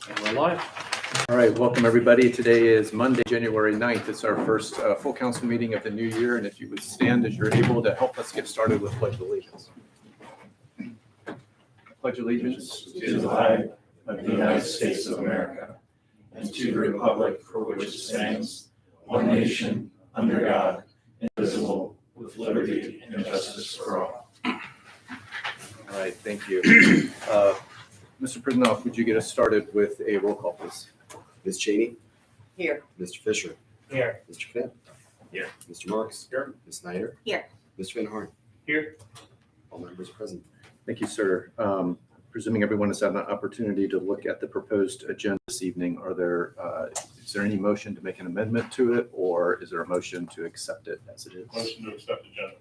And we're live. All right, welcome everybody. Today is Monday, January 9th. It's our first full council meeting of the new year. And if you would stand as you're able to help us get started with Pledge of Allegiance. Pledge allegiance to the flag of the United States of America and to the republic for which it stands, one nation, under God, indivisible, with liberty and justice for all. All right, thank you. Mr. Prisnoff, would you get us started with a roll call, please? Ms. Cheney? Here. Mr. Fisher? Here. Mr. Finn? Here. Mr. Marks? Here. Ms. Snyder? Here. Mr. Van Horn? Here. All members present. Thank you, sir. Presuming everyone has had an opportunity to look at the proposed agenda this evening, is there any motion to make an amendment to it, or is there a motion to accept it as it is? Motion to accept the agenda.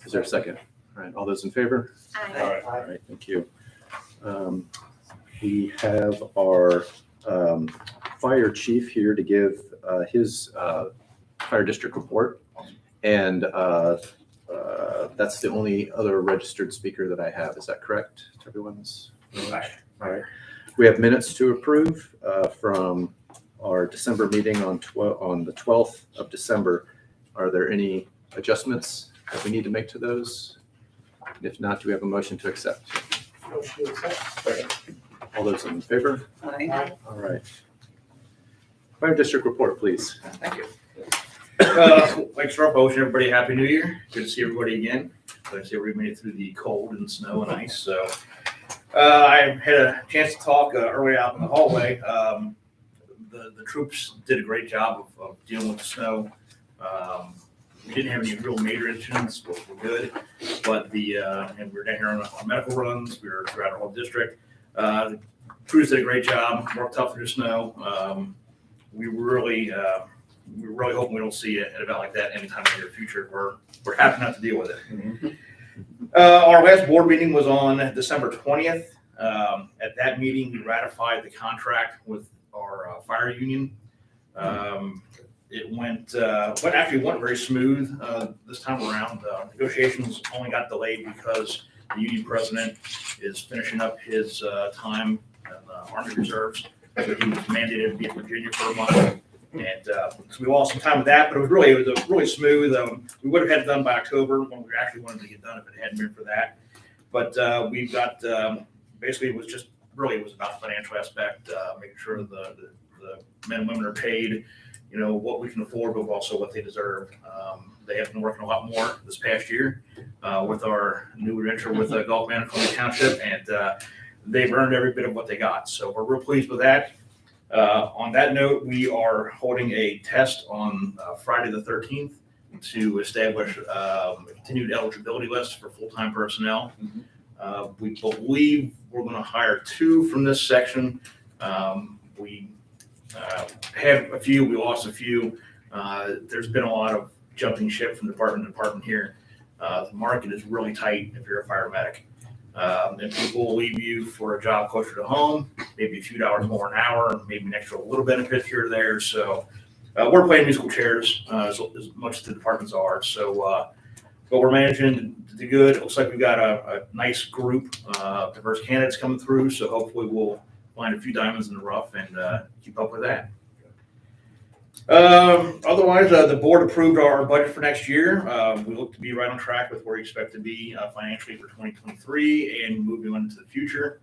Is there a second? All right, all those in favor? Aye. All right, thank you. We have our fire chief here to give his fire district report. And that's the only other registered speaker that I have. Is that correct? Everyone's all right. We have minutes to approve from our December meeting on the 12th of December. Are there any adjustments that we need to make to those? If not, do we have a motion to accept? Motion to accept. All those in favor? Aye. All right. Fire district report, please. Thank you. Like to start by wishing everybody a happy new year. Good to see everybody again. Glad to see everybody made it through the cold and snow and ice. So I had a chance to talk early out in the hallway. The troops did a great job of dealing with the snow. We didn't have any real major incidents, but we're good. But and we were down here on medical runs. We were throughout our whole district. The crews did a great job. Worked tough through the snow. We were really hoping we don't see an event like that anytime in the near future. We're happy not to deal with it. Mm-hmm. Our last board meeting was on December 20th. At that meeting, we ratified the contract with our fire union. It went very smooth this time around. Negotiations only got delayed because the union president is finishing up his time in the Army Reserves. So he was mandated to be in Virginia for a month. And so we lost some time with that, but it was really smooth. We would have had it done by October when we actually wanted to get done if it hadn't been for that. But we've got basically it was about the financial aspect, making sure the men and women are paid, what we can afford, but also what they deserve. They have been working a lot more this past year with our new venture with Gulf Manor Township, and they've earned every bit of what they got. So we're real pleased with that. On that note, we are holding a test on Friday the 13th to establish a continued eligibility list for full-time personnel. We believe we're going to hire 2 from this section. We had a few, we lost a few. There's been a lot of jumping ship from department to department here. The market is really tight if you're a fire medic. And people will leave you for a job closer to home, maybe a few dollars more an hour, maybe an extra little benefit here or there. So we're playing musical chairs as much as the departments are. So, but we're managing to do good. It looks like we've got a nice group of diverse candidates coming through. So hopefully we'll find a few diamonds in the rough and keep up with that. Otherwise, the board approved our budget for next year. We look to be right on track with where we expect to be financially for 2023 and moving on into the future.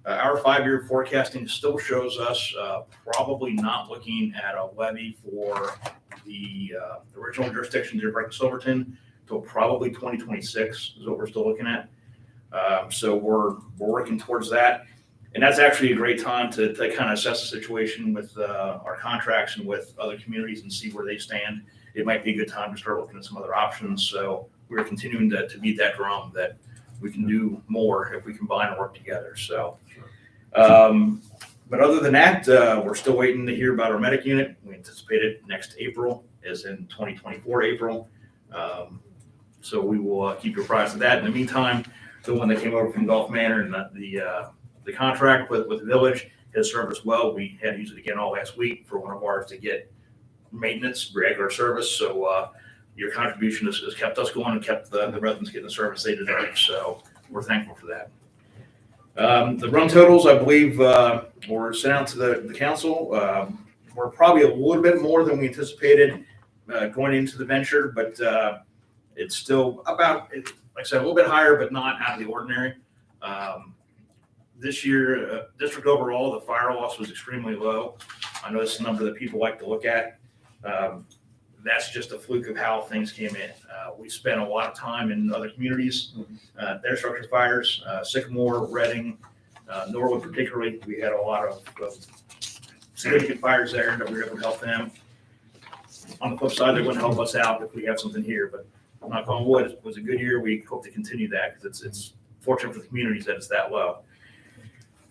Our 5-year forecasting still shows us probably not looking at a levy for the original jurisdiction to Silverton till probably 2026 is what we're still looking at. So we're working towards that. And that's actually a great time to kind of assess the situation with our contracts and with other communities and see where they stand. It might be a good time to start looking at some other options. So we're continuing to beat that drum that we can do more if we combine and work together. So, but other than that, we're still waiting to hear about our medic unit. We anticipate it next April, as in 2024 April. So we will keep you apprised of that. In the meantime, the one that came over from Gulf Manor and the contract with the village has served us well. We had to use it again all last week for one of ours to get maintenance, regular service. So your contribution has kept us going and kept the residents getting the service they deserve. So we're thankful for that. The run totals, I believe, were sent out to the council. We're probably a little bit more than we anticipated going into the venture, but it's still about, like I said, a little bit higher, but not out of the ordinary. This year, district overall, the fire loss was extremely low. I know this is a number that people like to look at. That's just a fluke of how things came in. We spent a lot of time in other communities, their structure fires, Sycamore, Reading, Norwood particularly. We had a lot of significant fires there that we were able to help them. On the flip side, they wouldn't help us out if we have something here, but knock on wood, it was a good year. We hope to continue that because it's fortunate for the communities that it's that low.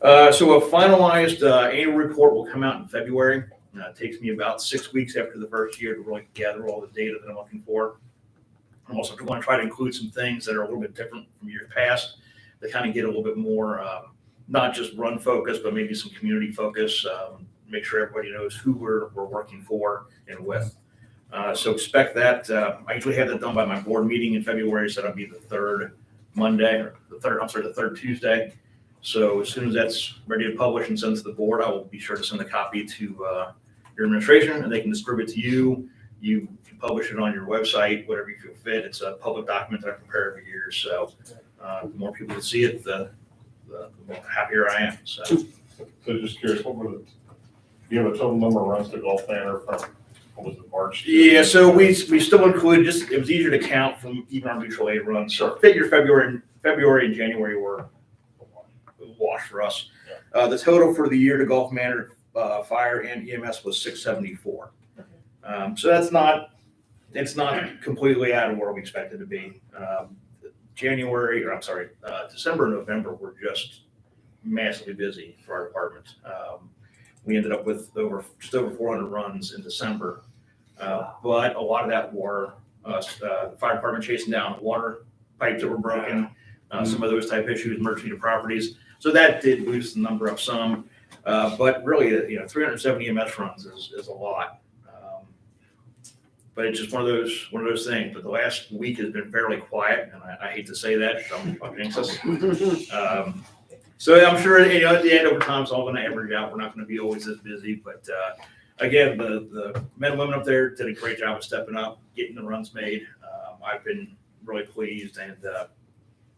So a finalized annual report will come out in February. It takes me about 6 weeks after the first year to really gather all the data that I'm looking for. I'm also going to try to include some things that are a little bit different from years past to kind of get a little bit more, not just run focus, but maybe some community focus. Make sure everybody knows who we're working for and with. So expect that. I usually have that done by my board meeting in February, so that'll be the third Monday, or the third Tuesday. So as soon as that's ready to publish and send to the board, I will be sure to send a copy to your administration, and they can distribute it to you. You can publish it on your website, whatever you feel fit. It's a public document that I prepare every year. So the more people that see it, the more happier I am. So just curious, what were do you have a total number of runs to Gulf Manor from, what was it, March? yeah, so we still include, just it was easier to count from even our mutual aid runs. So figure February and January were wash for us. The total for the year to Gulf Manor fire and EMS was 674. So it's not completely out of where we expected to be. December and November were just massively busy for our department. We ended up with just over 400 runs in December, but a lot of that were the fire department chasing down water pipes that were broken, some of those type issues, emergency to properties. So that did boost the number up some, but really, 370 EMS runs is a lot. But it's just one of those things. But the last week has been fairly quiet, and I hate to say that. I'm anxious. So I'm sure at the end over time it's all going to average out. We're not going to be always this busy, but again, the men and women up there did a great job of stepping up, getting the runs made. I've been really pleased and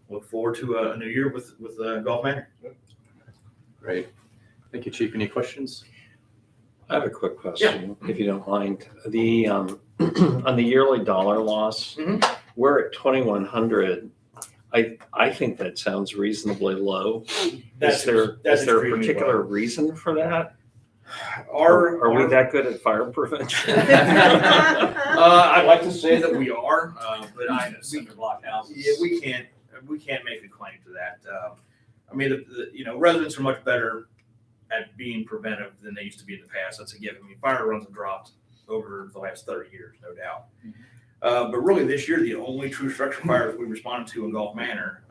look forward to a new year with Gulf Manor. Great. Thank you, Chief. Any questions? I have a quick question, if you don't mind. The on the yearly dollar loss, we're at 2,100. I think that sounds reasonably low. Is there a particular reason for that? Are we that good at fire prevention? I'd like to say that we are, but we can't make a claim to that. I mean, residents are much better at being preventive than they used to be in the past. That's a given. I mean, fire runs have dropped over the last 30 years, no doubt. But really this year, the only true structure fires we responded to in Gulf Manor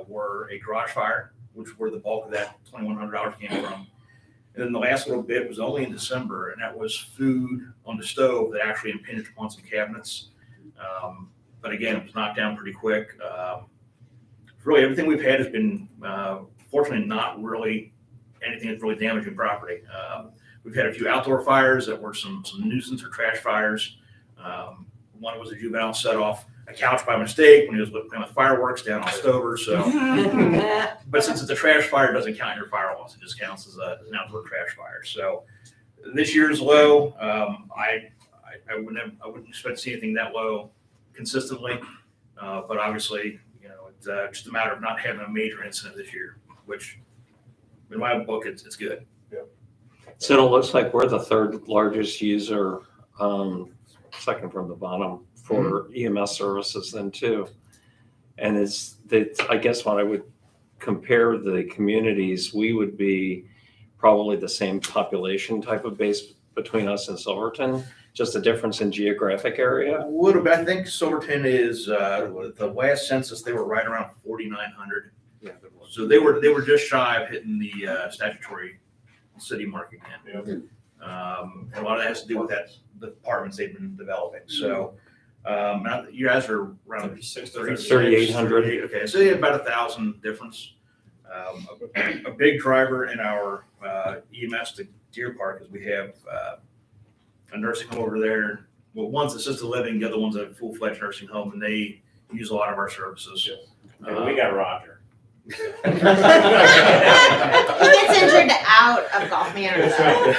were a garage fire, which where the bulk of that $2,100 came from. And then the last little bit was only in December, and that was food on the stove that actually impinged upon some cabinets. But again, it was knocked down pretty quick. Really, everything we've had has been, fortunately, not really anything that's really damaging property. We've had a few outdoor fires that were some nuisance or trash fires. One was a juvenile set off a couch by mistake when he was putting the fireworks down on Stover. So, but since it's a trash fire, it doesn't count your fire loss. It just counts as an outdoor trash fire. So this year's low. I wouldn't expect to see anything that low consistently. But obviously, it's just a matter of not having a major incident this year, which in my book, it's good. Yeah. So it looks like we're the third largest user, second from the bottom, for EMS services then too. And I guess when I would compare the communities, we would be probably the same population type of base between us and Silverton, just a difference in geographic area. A little bit. I think Silverton is the last census they were right around 4,900. Yeah. So they were just shy of hitting the statutory city mark again. Yeah. And a lot of that has to do with the apartments they've been developing. So you guys are around 3,800. Okay, so you have about 1,000 difference. A big driver in our EMS to Deer Park is we have a nursing home over there. Well, one's assisted living, the other one's a full-fledged nursing home, and they use a lot of our services. We got Roger. He gets injured out of Golf Manor though.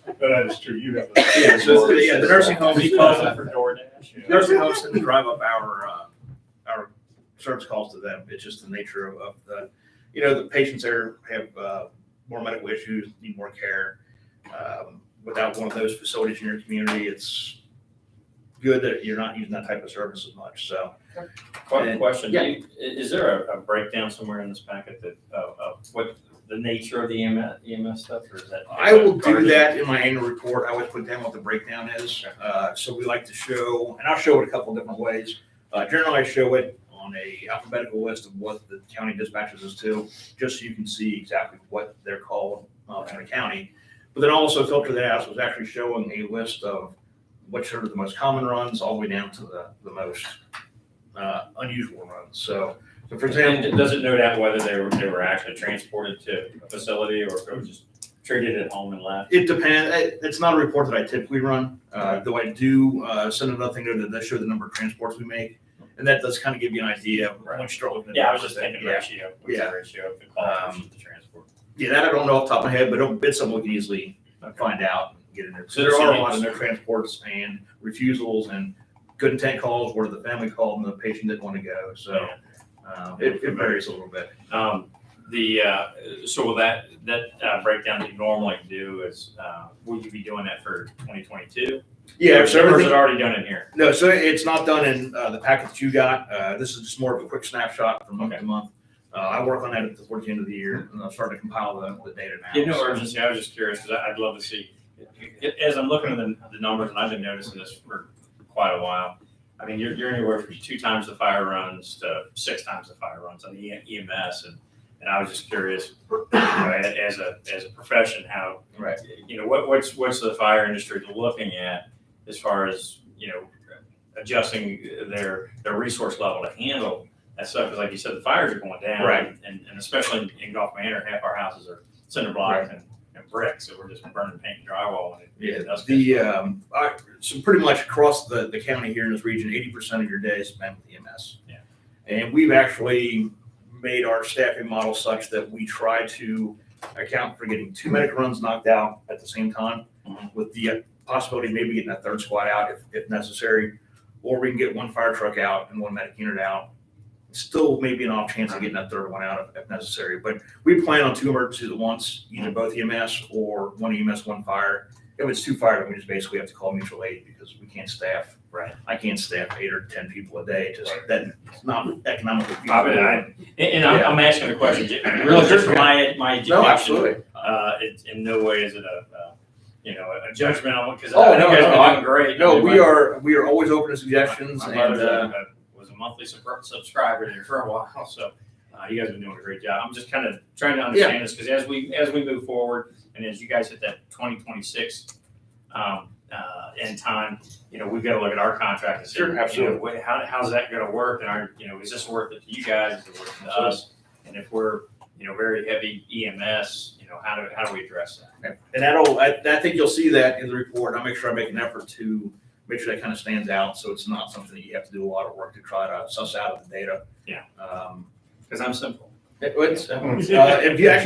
But that is true, you have. Yeah, so the nursing home, He calls it for DoorDash. nursing homes tend to drive up our service calls to them. It's just the nature of the, the patients there have more medical issues, need more care. Without one of those facilities in your community, it's good that you're not using that type of service as much, so. Question, Yeah. Is there a breakdown somewhere in this packet that, of what the nature of the EMS stuff, or is that? I will do that in my annual report. I always put down what the breakdown is. So we like to show, and I'll show it a couple of different ways. Generally, I show it on a alphabetical list of what the county dispatches us to, just so you can see exactly what they're called in the county. But then also filter that out, so it's actually showing a list of what are the most common runs, all the way down to the most unusual runs. So for example, And does it note out whether they were actually transported to a facility or if it was just treated at home and left? it depends. It's not a report that I typically run, though I do send another thing that does show the number of transports we make. And that does kind of give you an idea once you start looking at. Yeah, I was just thinking Yeah. ratio, what's the ratio of the call versus the transport? Yeah, that I don't know off the top of my head, but it's something we can easily find out and get in there. So there So are a you- lot of no transports and refusals and good intent calls where the family called and the patient didn't want to go. So it varies a little bit. So will that breakdown that you normally do is, will you be doing that for 2022? Yeah, Or so is everything, it already done in here? no, so it's not done in the packet that you got. This is just more of a quick snapshot from month to month. I work on that towards the end of the year and I'll start to compile the data now. Yeah, no So- urgency, I was just curious, because I'd love to see, as I'm looking at the numbers, and I've been noticing this for quite a while. I mean, you're anywhere from 2 times the fire runs to 6 times the fire runs on the EMS, and I was just curious, as a profession, how, Right. what's the fire industry looking at as far as, adjusting their resource level to handle that stuff, because like you said, the fires are going down. Right. And especially in Gulf Manor, half our houses are cinder blocks and brick, so we're just burning paint and drywall. And So pretty much across the county here in this region, 80% of your day is spent with EMS. Yeah. And we've actually made our staffing model such that we try to account for getting 2 medic runs knocked out at the same time, with the possibility of maybe getting a third squad out if necessary, or we can get 1 fire truck out and 1 medic unit out. Still maybe an off chance of getting that third one out if necessary, but we plan on 2 emergencies at once, either both EMS or 1 EMS, 1 fire. If it's 2 fire, we just basically have to call mutual aid because we can't staff. Right. I can't staff 8 or 10 people a day. Just that's not economically feasible. I'm asking the question, really just for my education. No, absolutely. It's in no way is it a judgment on it, because Oh, you no, guys no, are doing great. No, I mean, we are always open to suggestions, my and mother was a monthly subscriber there for a while, so you guys have been doing a great job. I'm just kind of trying to understand this, because as we move forward and as you guys hit that 2026 end time, we've got to look at our contract and say, Sure, absolutely. how's that going to work? And is this worth it to you guys? Is it worth it to us? And if we're very heavy EMS, how do we address that? and I think you'll see that in the report. I'll make sure I make an effort to make sure that kind of stands out, so it's not something that you have to do a lot of work to try to suss out of the data. Yeah. Because I'm simple. If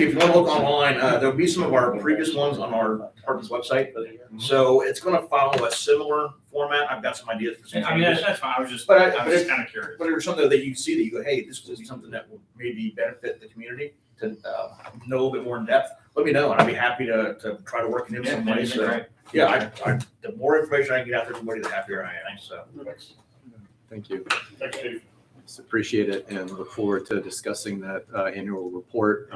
you want to look online, there'll be some of our previous ones on our department's website. So it's going to follow a similar format. I've got some ideas for some I mean, changes. that's fine. I was just But kind of curious. But there's something that you see that you go, hey, this would be something that would maybe benefit the community to know a little bit more in depth. Let me know, and I'd be happy to try to work it in some way. that'd be So, great. yeah, the more information I can get out to everybody, the happier I am. So, Thank you. Thanks, Chief. Just appreciate it and look forward to discussing that annual report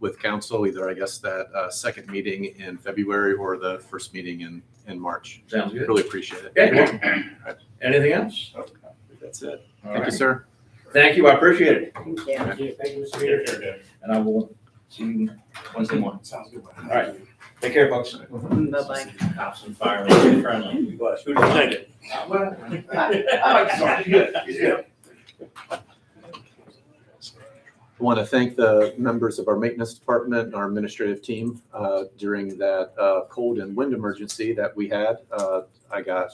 with council, either I guess that second meeting in February or the first meeting in March. sounds good. Really appreciate it. Yeah, you're welcome. Anything else? That's it. All Thank you, right. sir. Thank you. I appreciate it, Thank you. Thank you, Mr. Here, Peter. here, here. and I will see you Wednesday morning. Sounds good. All right. Take care, folks. Bye-bye. Cops and firemen, friendly. Who doesn't it? I want to thank the members of our maintenance department and our administrative team during that cold and wind emergency that we had. I got,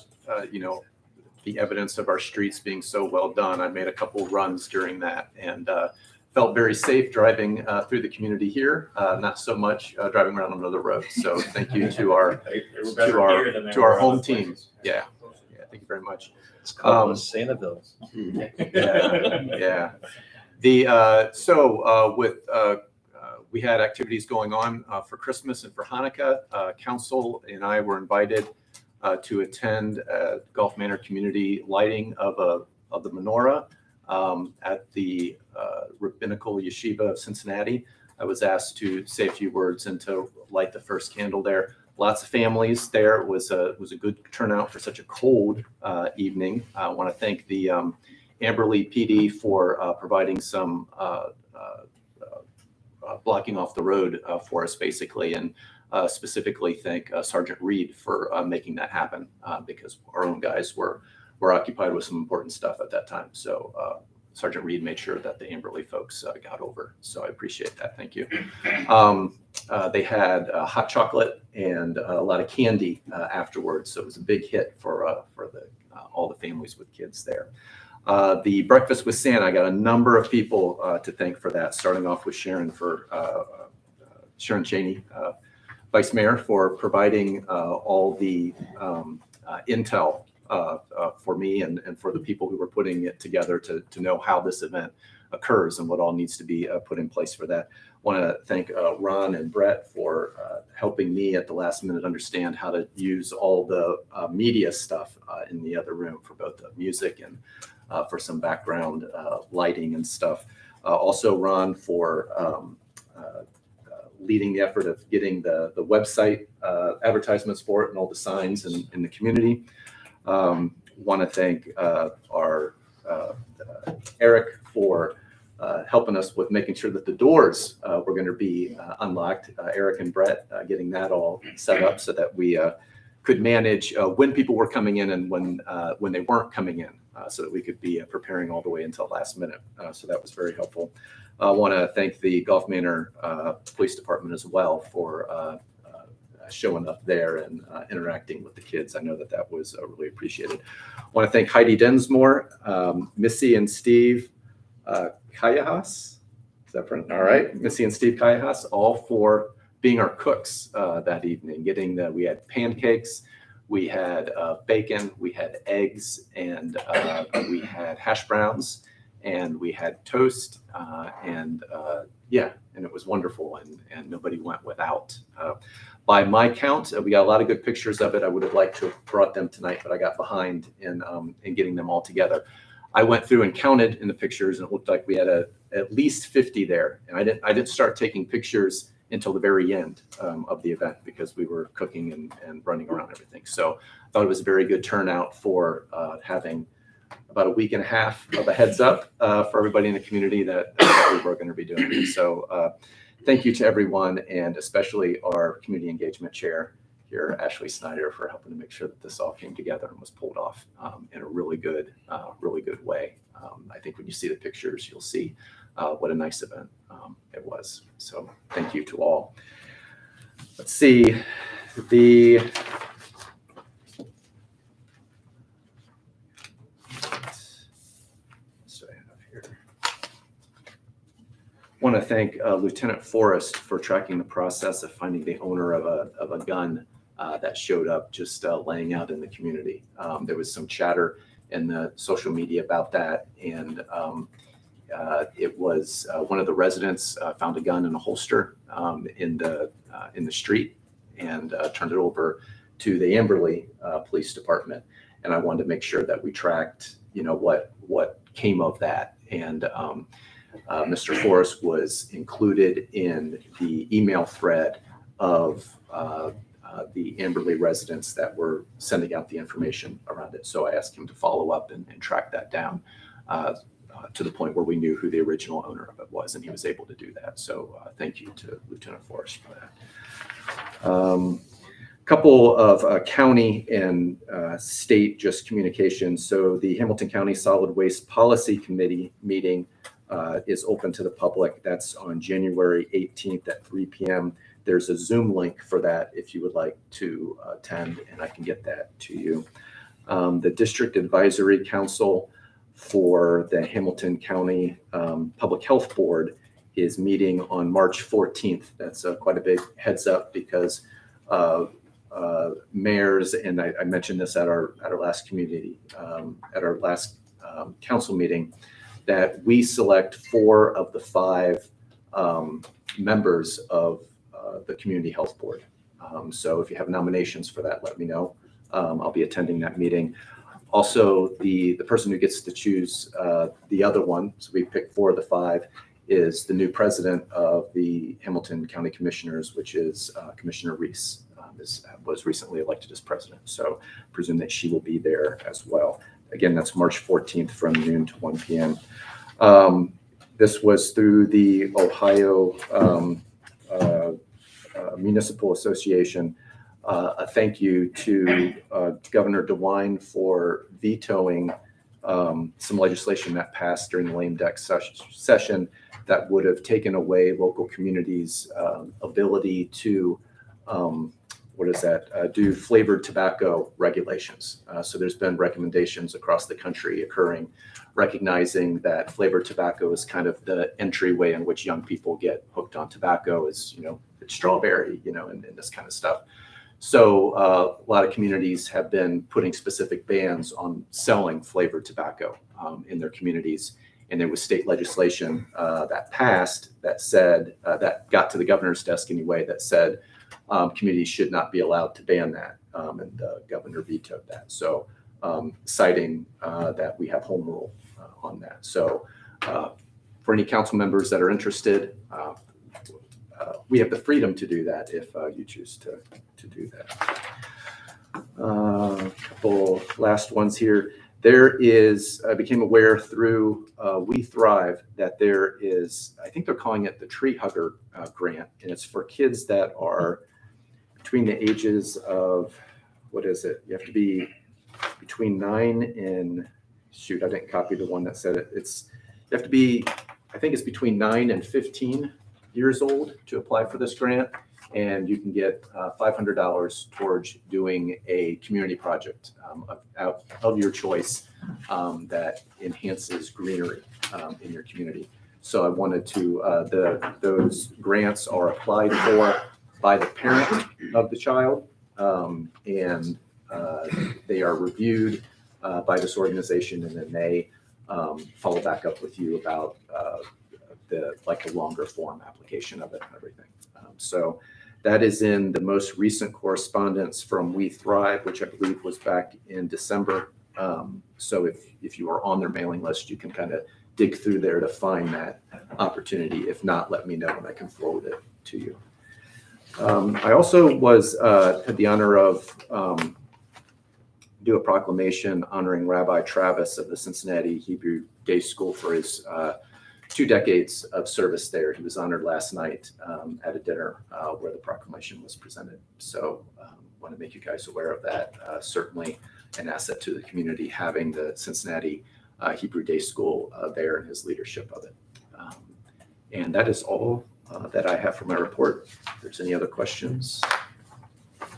the evidence of our streets being so well done. I made a couple runs during that and felt very safe driving through the community here. Not so much driving around on other roads. So thank you to our They were better here than they to our were home other team. places. Yeah, thank you very much. It's called the Santaville. Yeah. We had activities going on for Christmas and for Hanukkah. Council and I were invited to attend Gulf Manor community lighting of the menorah at the Rabbinical Yeshiva of Cincinnati. I was asked to say a few words and to light the first candle there. Lots of families there. It was a good turnout for such a cold evening. I want to thank the Amberley PD for providing some blocking off the road for us, basically, and specifically thank Sergeant Reed for making that happen because our own guys were occupied with some important stuff at that time. So Sergeant Reed made sure that the Amberley folks got over. So I appreciate that. Thank you. They had hot chocolate and a lot of candy afterwards. So it was a big hit for all the families with kids there. The breakfast with Santa, I got a number of people to thank for that, starting off with Sharon Cheney, Vice Mayor, for providing all the intel for me and for the people who were putting it together to know how this event occurs and what all needs to be put in place for that. I want to thank Ron and Brett for helping me at the last minute understand how to use all the media stuff in the other room for both the music and for some background lighting and stuff. Also Ron for leading the effort of getting the website advertisements for it and all the signs in the community. Want to thank our Eric for helping us with making sure that the doors were going to be unlocked. Eric and Brett getting that all set up so that we could manage when people were coming in and when they weren't coming in, so that we could be preparing all the way until last minute. So that was very helpful. I want to thank the Gulf Manor Police Department as well for showing up there and interacting with the kids. I know that was really appreciated. I want to thank Heidi Densmore, Missy and Steve Kayahas. Is that pronounced? All right. Missy and Steve Kayahas, all for being our cooks that evening. We had pancakes, we had bacon, we had eggs, and we had hash browns, and we had toast, and it was wonderful, and nobody went without. By my count, we got a lot of good pictures of it. I would have liked to have brought them tonight, but I got behind in getting them all together. I went through and counted in the pictures, and it looked like we had at least 50 there. And I didn't start taking pictures until the very end of the event because we were cooking and running around everything. So I thought it was a very good turnout for having about a week and a half of a heads up for everybody in the community that we were going to be doing it. So thank you to everyone, and especially our community engagement chair here, Ashley Snyder, for helping to make sure that this all came together and was pulled off in a really good way. I think when you see the pictures, you'll see what a nice event it was. So thank you to all. Let's see. Want to thank Lieutenant Forrest for tracking the process of finding the owner of a gun that showed up just laying out in the community. There was some chatter in the social media about that, and it was one of the residents found a gun in a holster in the street and turned it over to the Amberley Police Department. And I wanted to make sure that we tracked, what came of that. And Mr. Forrest was included in the email thread of the Amberley residents that were sending out the information around it. So I asked him to follow up and track that down to the point where we knew who the original owner of it was, and he was able to do that. So thank you to Lieutenant Forrest for that. Couple of county and state just communications. So the Hamilton County Solid Waste Policy Committee meeting is open to the public. That's on January 18th at 3 p.m. There's a Zoom link for that if you would like to attend, and I can get that to you. The District Advisory Council for the Hamilton County Public Health Board is meeting on March 14th. That's quite a big heads up because mayors, and I mentioned this at our last council meeting, that we select 4 of the 5 members of the Community Health Board. So if you have nominations for that, let me know. I'll be attending that meeting. Also, the person who gets to choose the other one, so we picked 4 of the 5, is the new president of the Hamilton County Commissioners, which is Commissioner Reese, was recently elected as president. So I presume that she will be there as well. Again, that's March 14th from noon to 1 p.m. This was through the Ohio Municipal Association. A thank you to Governor DeWine for vetoing some legislation that passed during the lame duck session that would have taken away local communities' ability to do flavored tobacco regulations. So there's been recommendations across the country occurring, recognizing that flavored tobacco is kind of the entryway in which young people get hooked on tobacco, is, it's strawberry, and this kind of stuff. So a lot of communities have been putting specific bans on selling flavored tobacco in their communities. And there was state legislation that passed that said, that got to the governor's desk anyway, that said communities should not be allowed to ban that. And the governor vetoed that. So citing that we have home rule on that. So for any council members that are interested, we have the freedom to do that if you choose to do that. A couple last ones here. I became aware through We Thrive that there is, I think they're calling it the Tree Hugger Grant, and it's for kids that are between the ages of, what is it? You have to be between 9 and, shoot, I didn't copy the one that said it. You have to be, I think it's between 9 and 15 years old to apply for this grant, and you can get $500 towards doing a community project of your choice that enhances greenery in your community. So I wanted to, those grants are applied for by the parent of the child, and they are reviewed by this organization, and then they follow back up with you about the longer form application of it and everything. So that is in the most recent correspondence from We Thrive, which I believe was back in December. So if you are on their mailing list, you can kind of dig through there to find that opportunity. If not, let me know and I can forward it to you. I also had the honor of do a proclamation honoring Rabbi Travis of the Cincinnati Hebrew Day School for his 2 decades of service there. He was honored last night at a dinner where the proclamation was presented. So want to make you guys aware of that. Certainly an asset to the community having the Cincinnati Hebrew Day School there and his leadership of it. And that is all that I have for my report. If there's any other questions.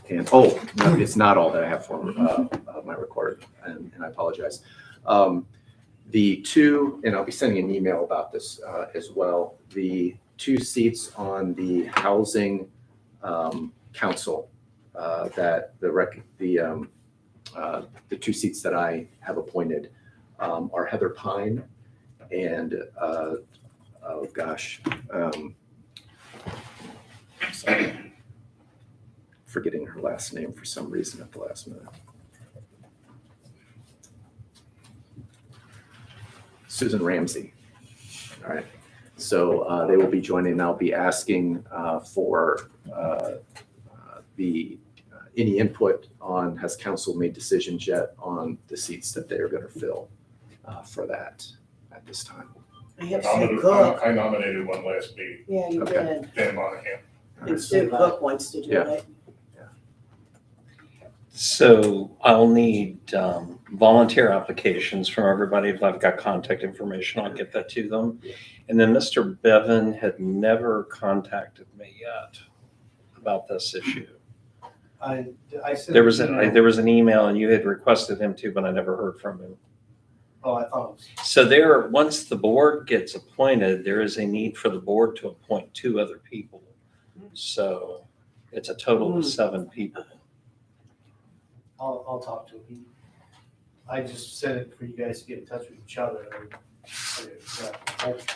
And no, it's not all that I have for my report, and I apologize. The 2, and I'll be sending an email about this as well, the 2 seats on the Housing Council that the 2 seats that I have appointed are Heather Pine and forgetting her last name for some reason at the last minute. Susan Ramsey. All right. So they will be joining. I'll be asking for any input on, has council made decisions yet on the seats that they are going to fill for that at this time. I have Sue Cook. I nominated one last meeting, Yeah, you Okay. did. Dan Monahan. And Sue Cook wants to do Yeah. it. So I'll need volunteer applications from everybody. If I've got contact information, I'll get that to them. And then Mr. Bevan had never contacted me yet about this issue. I said. There was an email and you had requested him to, but I never heard from him. Oh, I thought it was. So once the board gets appointed, there is a need for the board to appoint 2 other people. So it's a total of 7 people. I'll talk to him. I just said it for you guys to get in touch with each other.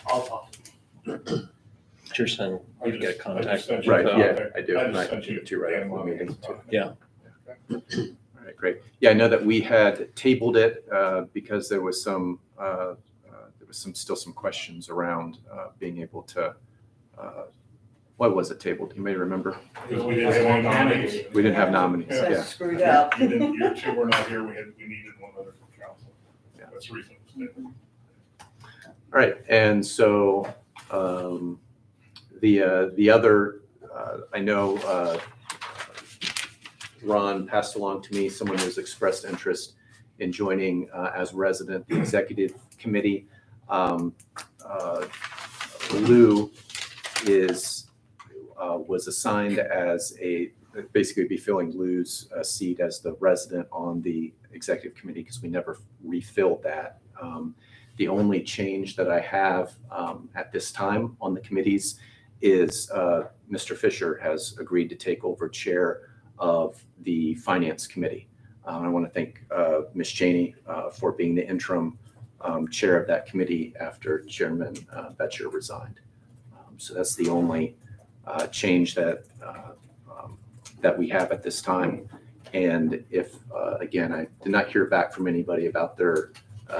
I'll talk to him. You're saying I you've got just contact. sent you Right, the yeah, contact. I do. I And I just can sent give you it to you right after the Dan meeting, Williams. too. Yeah. All right, great. Yeah, I know that we had tabled it because there was still some questions around being able to, why was it tabled? You may remember. Because we didn't have any nominees. We didn't have nominees, Yeah. yeah. Screwed up. You two were not here, we needed one other from council. Yeah. That's reasonable. All right, and so the other, I know Ron passed along to me, someone who's expressed interest in joining as resident, the executive committee. Lou was assigned as basically be filling Lou's seat as the resident on the executive committee because we never refilled that. The only change that I have at this time on the committees is Mr. Fisher has agreed to take over chair of the finance committee. I want to thank Ms. Cheney for being the interim chair of that committee after Chairman Betcher resigned. So that's the only change that we have at this time. And if, again, I did not hear back from anybody about their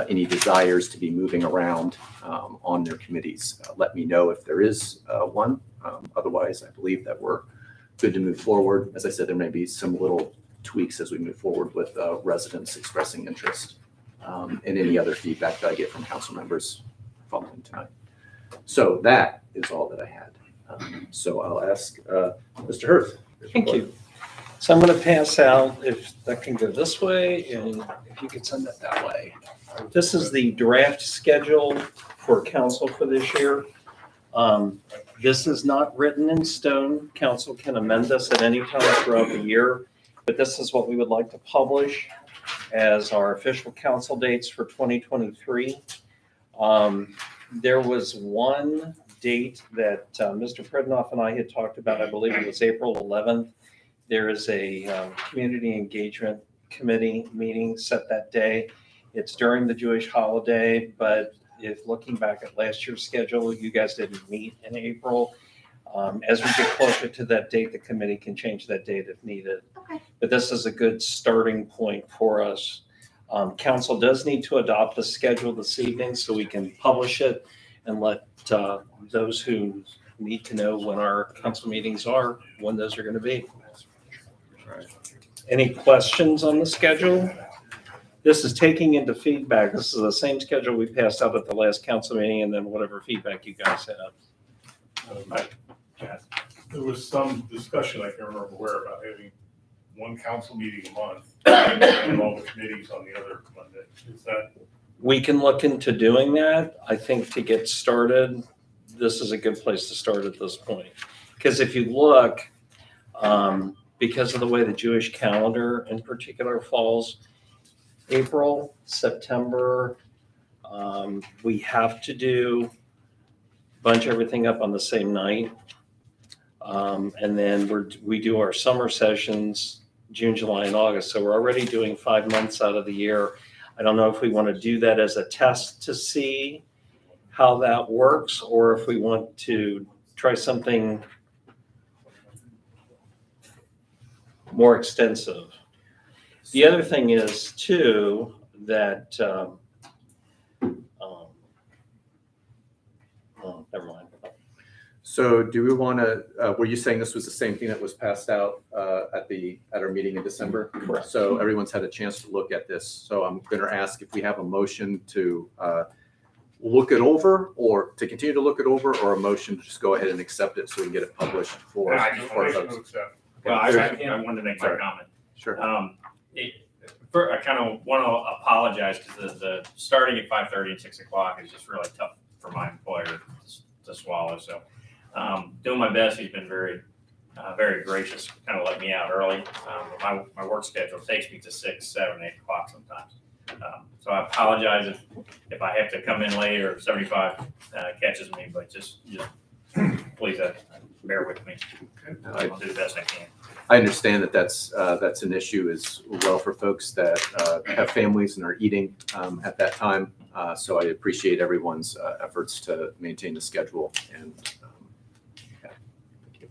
any desires to be moving around on their committees, let me know if there is one. Otherwise, I believe that we're good to move forward. As I said, there may be some little tweaks as we move forward with residents expressing interest and any other feedback that I get from council members following tonight. So that is all that I had. So I'll ask Mr. Hirth. Thank you. So I'm going to pass out, if that can go this way, and if you could send it that way. This is the draft schedule for council for this year. This is not written in stone. Council can amend this at any time throughout the year, but this is what we would like to publish as our official council dates for 2023. There was one date that Mr. Prednoff and I had talked about. I believe it was April 11th. There is a community engagement committee meeting set that day. It's during the Jewish holiday, but if looking back at last year's schedule, you guys didn't meet in April. As we get closer to that date, the committee can change that date if needed. Okay. But this is a good starting point for us. Council does need to adopt the schedule this evening so we can publish it and let those who need to know when our council meetings are, when those are going to be. Any questions on the schedule? This is taking into feedback. This is the same schedule we passed out at the last council meeting and then whatever feedback you guys have. There was some discussion, I can't remember where, about having one council meeting a month and all the committees on the other Monday. Is that? We can look into doing that. I think to get started, this is a good place to start at this point. Because if you look, because of the way the Jewish calendar in particular falls, April, September, we have to bunch everything up on the same night. And then we do our summer sessions, June, July, and August. So we're already doing 5 months out of the year. I don't know if we want to do that as a test to see how that works, or if we want to try something more extensive. The other thing is too, that, never mind. So do we want to, were you saying this was the same thing that was passed out at our meeting in December? Correct. So everyone's had a chance to look at this. So I'm going to ask if we have a motion to look it over, or to continue to look it over, or a motion to just go ahead and accept it so we can get it published for I just want to folks. accept. Well, I wanted to make my Sorry. comment. Sure. I kind of want to apologize because the starting at 5:30 and 6 o'clock is just really tough for my employer to swallow. So doing my best. He's been very gracious, kind of let me out early. My work schedule takes me to 6, 7, 8 o'clock sometimes. So I apologize if I have to come in late or 75 catches me, but just please bear with me. I'll do the best I can. I understand that that's an issue as well for folks that have families and are eating at that time. So I appreciate everyone's efforts to maintain the schedule. And yeah. Thank you.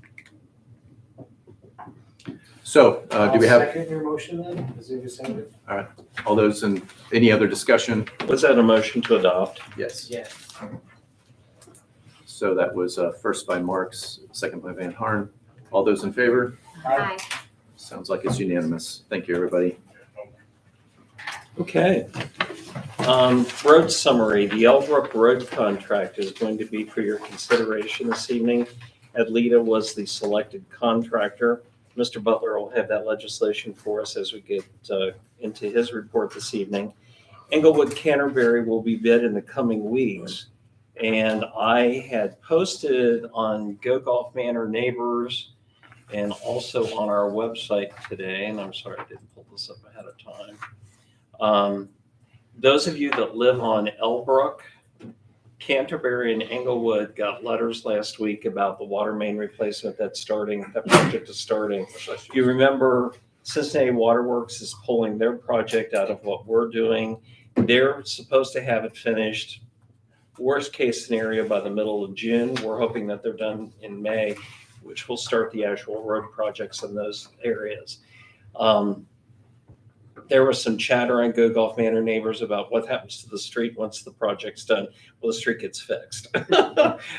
So do we have Second your motion then? Is it seconded? all those in any other discussion? Was that a motion to adopt? Yes. Yeah. So that was first by Marks, second by Van Harn. All those in favor? Hi. Sounds like it's unanimous. Thank you, everybody. Okay. Road summary, the Elbrook Road contract is going to be for your consideration this evening. Adlita was the selected contractor. Mr. Butler will have that legislation for us as we get into his report this evening. Englewood Canterbury will be bid in the coming weeks. And I had posted on Go Golf Manor Neighbors and also on our website today, and I'm sorry I didn't pull this up ahead of time. Those of you that live on Elbrook, Canterbury and Englewood got letters last week about the water main replacement that project is starting. If you remember, Cincinnati Waterworks is pulling their project out of what we're doing. They're supposed to have it finished, worst case scenario, by the middle of June. We're hoping that they're done in May, which will start the actual road projects in those areas. There was some chatter on Go Golf Manor Neighbors about what happens to the street once the project's done. Well, the street gets fixed,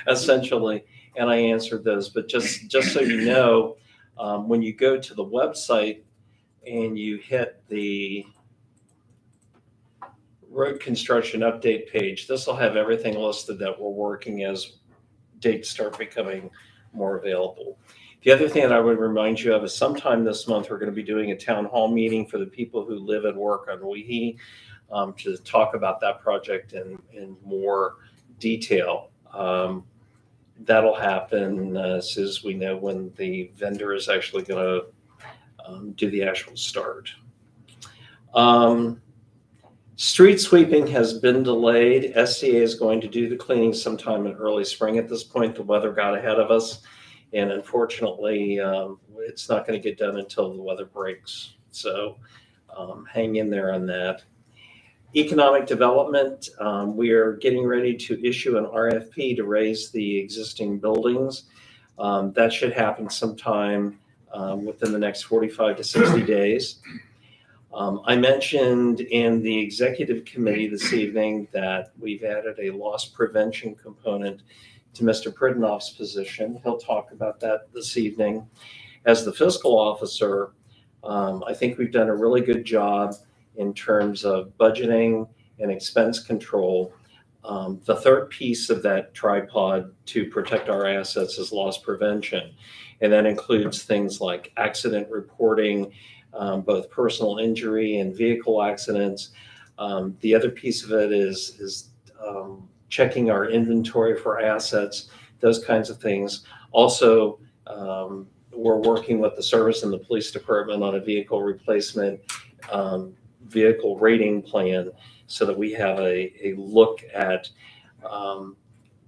essentially. And I answered those. But just so you know, when you go to the website and you hit the road construction update page, this will have everything listed that we're working as dates start becoming more available. The other thing that I would remind you of is sometime this month, we're going to be doing a town hall meeting for the people who live and work on Weehee to talk about that project in more detail. That'll happen as soon as we know when the vendor is actually going to do the actual start. Street sweeping has been delayed. SCA is going to do the cleaning sometime in early spring at this point. The weather got ahead of us. And unfortunately, it's not going to get done until the weather breaks. So hang in there on that. Economic development, we are getting ready to issue an RFP to raise the existing buildings. That should happen sometime within the next 45 to 60 days. I mentioned in the executive committee this evening that we've added a loss prevention component to Mr. Pridenoff's position. He'll talk about that this evening. As the fiscal officer, I think we've done a really good job in terms of budgeting and expense control. The third piece of that tripod to protect our assets is loss prevention. And that includes things like accident reporting, both personal injury and vehicle accidents. The other piece of it is checking our inventory for assets, those kinds of things. Also, we're working with the service and the police department on a vehicle replacement, vehicle rating plan so that we have a look at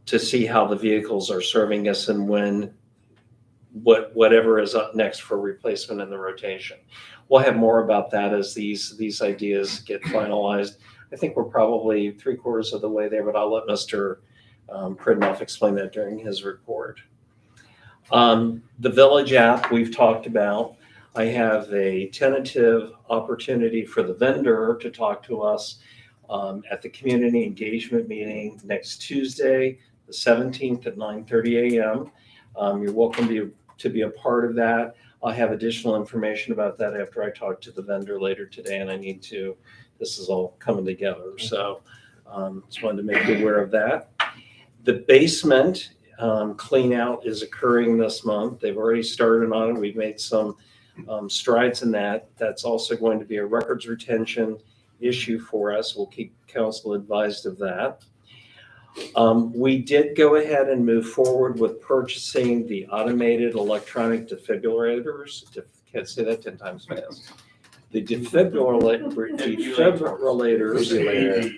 to see how the vehicles are serving us and when whatever is up next for replacement in the rotation. We'll have more about that as these ideas get finalized. I think we're probably 3/4 of the way there, but I'll let Mr. Pridenoff explain that during his report. The Village app we've talked about. I have a tentative opportunity for the vendor to talk to us at the community engagement meeting next Tuesday, the 17th at 9:30 a.m. You're welcome to be a part of that. I'll have additional information about that after I talk to the vendor later today, and this is all coming together. So just wanted to make you aware of that. The basement clean out is occurring this month. They've already started on it. We've made some strides in that. That's also going to be a records retention issue for us. We'll keep council advised of that. We did go ahead and move forward with purchasing the automated electronic defibrillators. Can't say that 10 times fast. The defibrillators,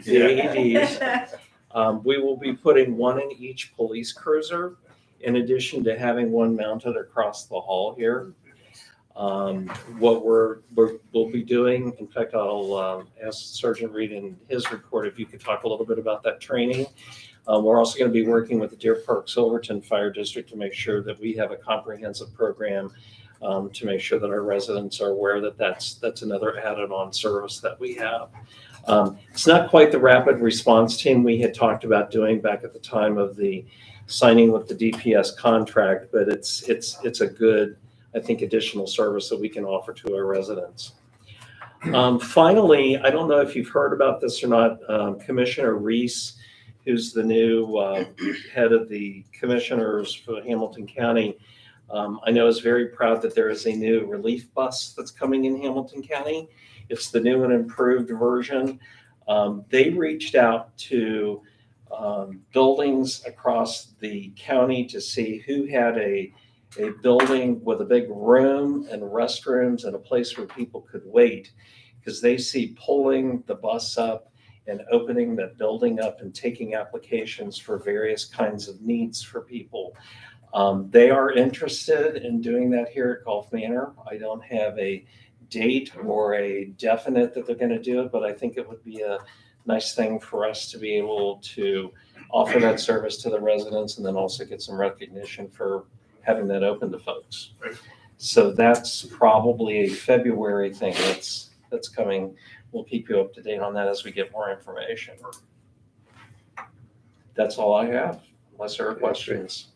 the AEDs. We will be putting one in each police cruiser, in addition to having one mounted across the hall here. What we'll be doing, in fact, I'll ask Sergeant Reed in his report if you could talk a little bit about that training. We're also going to be working with the Deer Park Silverton Fire District to make sure that we have a comprehensive program to make sure that our residents are aware that that's another added-on service that we have. It's not quite the rapid response team we had talked about doing back at the time of the signing with the DPS contract, but it's a good, I think, additional service that we can offer to our residents. Finally, I don't know if you've heard about this or not, Commissioner Reese, who's the new head of the commissioners for Hamilton County, I know is very proud that there is a new relief bus that's coming in Hamilton County. It's the new and improved version. They reached out to buildings across the county to see who had a building with a big room and restrooms and a place where people could wait, because they see pulling the bus up and opening that building up and taking applications for various kinds of needs for people. They are interested in doing that here at Gulf Manor. I don't have a date or a definite that they're going to do it, but I think it would be a nice thing for us to be able to offer that service to the residents and then also get some recognition for having that open to folks. Right. So that's probably a February thing that's coming. We'll keep you up to date on that as we get more information. That's all I have, unless there are questions.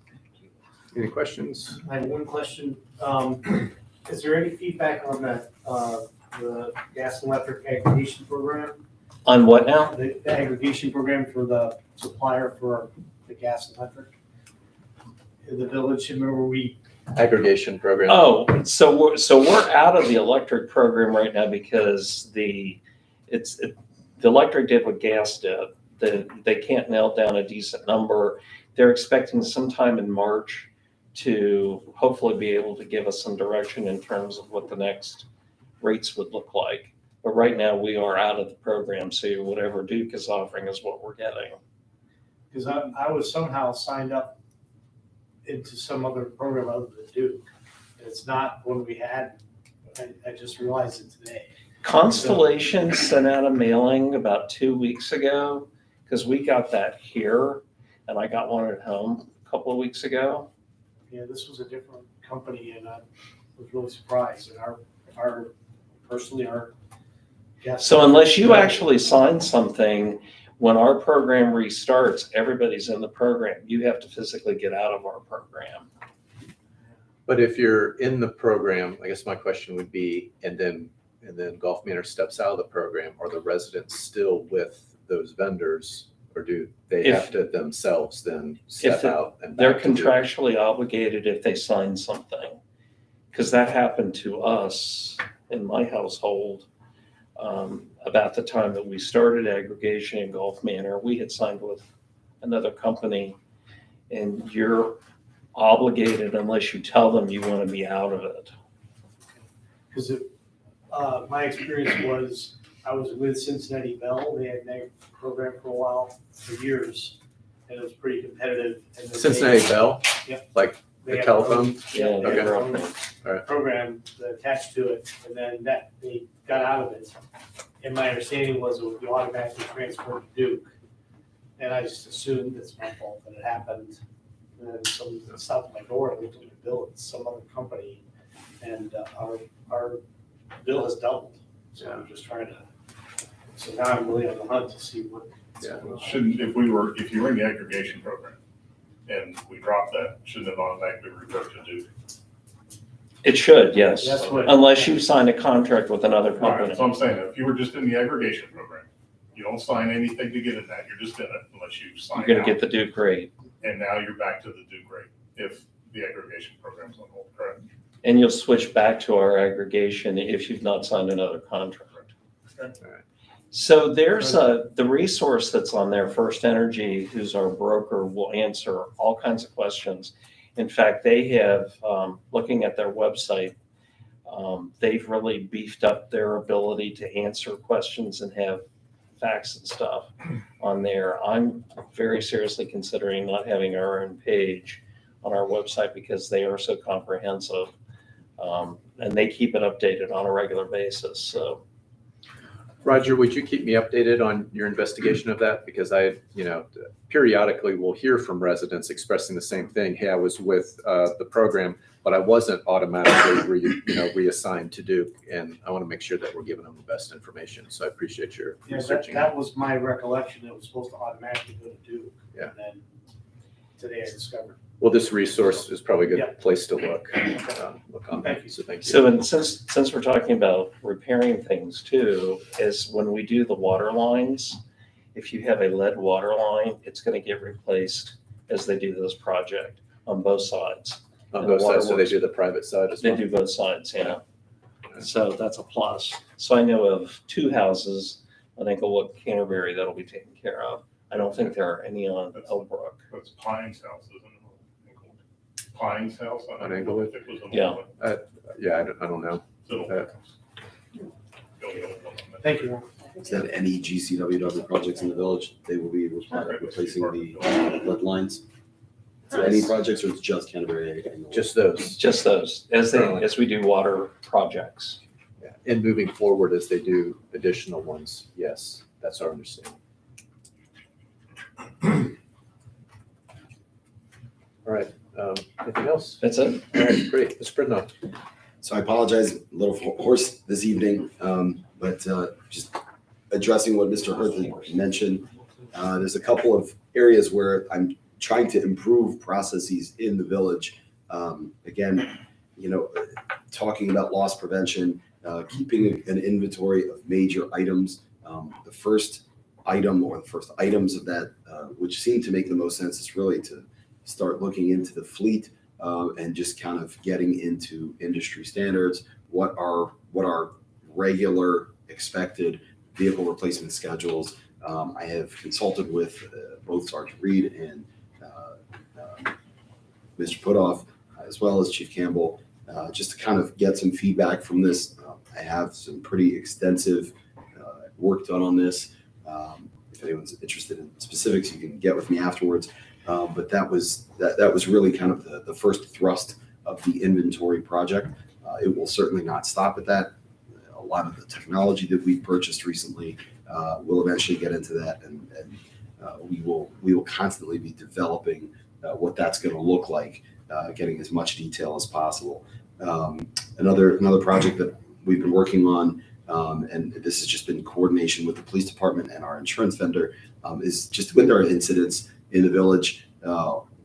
Any questions? I have one question. Is there any feedback on that, the gas and electric aggregation program? On what now? The aggregation program for the supplier for the gas and electric? In the village, remember we, Aggregation program. Oh, so we're out of the electric program right now because the electric did what gas did. They can't nail down a decent number. They're expecting sometime in March to hopefully be able to give us some direction in terms of what the next rates would look like. But right now we are out of the program, so whatever Duke is offering is what we're getting. because I was somehow signed up into some other program other than Duke. It's not one we had. I just realized it today. Constellation sent out a mailing about 2 weeks ago, because we got that here and I got one at home a couple of weeks ago. Yeah, this was a different company and I was really surprised. And our gas. So unless you actually sign something, when our program restarts, everybody's in the program. You have to physically get out of our program. But if you're in the program, I guess my question would be, and then Gulf Manor steps out of the program, are the residents still with those vendors, or do they have to themselves then step out? And They're back to Duke? contractually obligated if they sign something. Because that happened to us in my household about the time that we started aggregation in Gulf Manor. We had signed with another company, and you're obligated unless you tell them you want to be out of it. Because my experience was, I was with Cincinnati Bell. They had a program for a while, for years, and it was pretty competitive. And then Cincinnati Bell? Yep. Like they the had telephone? Yeah, They had Okay. their own All right. program attached to it, and then they got out of it. And my understanding was it would be automatically transferred to Duke. And I just assumed it's my fault that it happened. And then someone stopped at my door and looked at my bill, it's some other company. And our bill has doubled. So I'm just trying to, so now I'm really on the hunt to see what. Yeah. Shouldn't, if you were in the aggregation program and we dropped that, shouldn't it automatically revert to Duke? It should, yes. That's what. Unless you signed a contract with another All right, company. so I'm saying, if you were just in the aggregation program, you don't sign anything to get in that, you're just in it unless you sign You're gonna out. get the Duke rate. And now you're back to the Duke rate if the aggregation program's on hold, correct? And you'll switch back to our aggregation if you've not signed another contract. So there's the resource that's on there, First Energy, who's our broker, will answer all kinds of questions. In fact, they have, looking at their website, they've really beefed up their ability to answer questions and have facts and stuff on there. I'm very seriously considering not having our own page on our website because they are so comprehensive. And they keep it updated on a regular basis, so. Roger, would you keep me updated on your investigation of that? Because I, periodically will hear from residents expressing the same thing. Hey, I was with the program, but I wasn't automatically reassigned to Duke. And I want to make sure that we're giving them the best information. So I appreciate your Yeah, researching. that was my recollection. It was supposed to automatically go to Duke. Yeah. And then today I discovered. Well, this resource is probably a good Yeah. place to look on that. Thank you. So thank you. So, and since we're talking about repairing things too, is when we do the water lines, if you have a lead water line, it's going to get replaced as they do this project on both sides. On and the both sides, so they waterworks. do the private side as They well. do both sides, yeah. So that's a plus. So I know of 2 houses on Englewood, Canterbury that'll be taken care of. I don't think there are any on Elbrook. That's Pine's house, isn't it? Pine's house On Englewood? I think was on Yeah. Yeah, I don't know. Little Uh, house. The only other one on that. Thank you. Is that any GCWW projects in the village? They will be replacing the lead lines? Is there any projects or it's just Canterbury? Just those. Just those, as we do water projects. Yeah. And moving forward as they do additional ones, yes, that's our understanding. All right, anything else? That's it. All right, great, Mr. Brittenell. So I apologize, a little hoarse this evening, but just addressing what Mr. Hurley mentioned. There's a couple of areas where I'm trying to improve processes in the village. Again, talking about loss prevention, keeping an inventory of major items. The first item or the first items of that, which seem to make the most sense, is really to start looking into the fleet and just kind of getting into industry standards. What are regular expected vehicle replacement schedules? I have consulted with both Sergeant Reed and Mr. Putoff, as well as Chief Campbell, just to kind of get some feedback from this. I have some pretty extensive work done on this. If anyone's interested in specifics, you can get with me afterwards. But that was really kind of the first thrust of the inventory project. It will certainly not stop at that. A lot of the technology that we purchased recently will eventually get into that, and we will constantly be developing what that's going to look like, getting as much detail as possible. Another project that we've been working on, and this has just been in coordination with the police department and our insurance vendor, is just with our incidents in the village,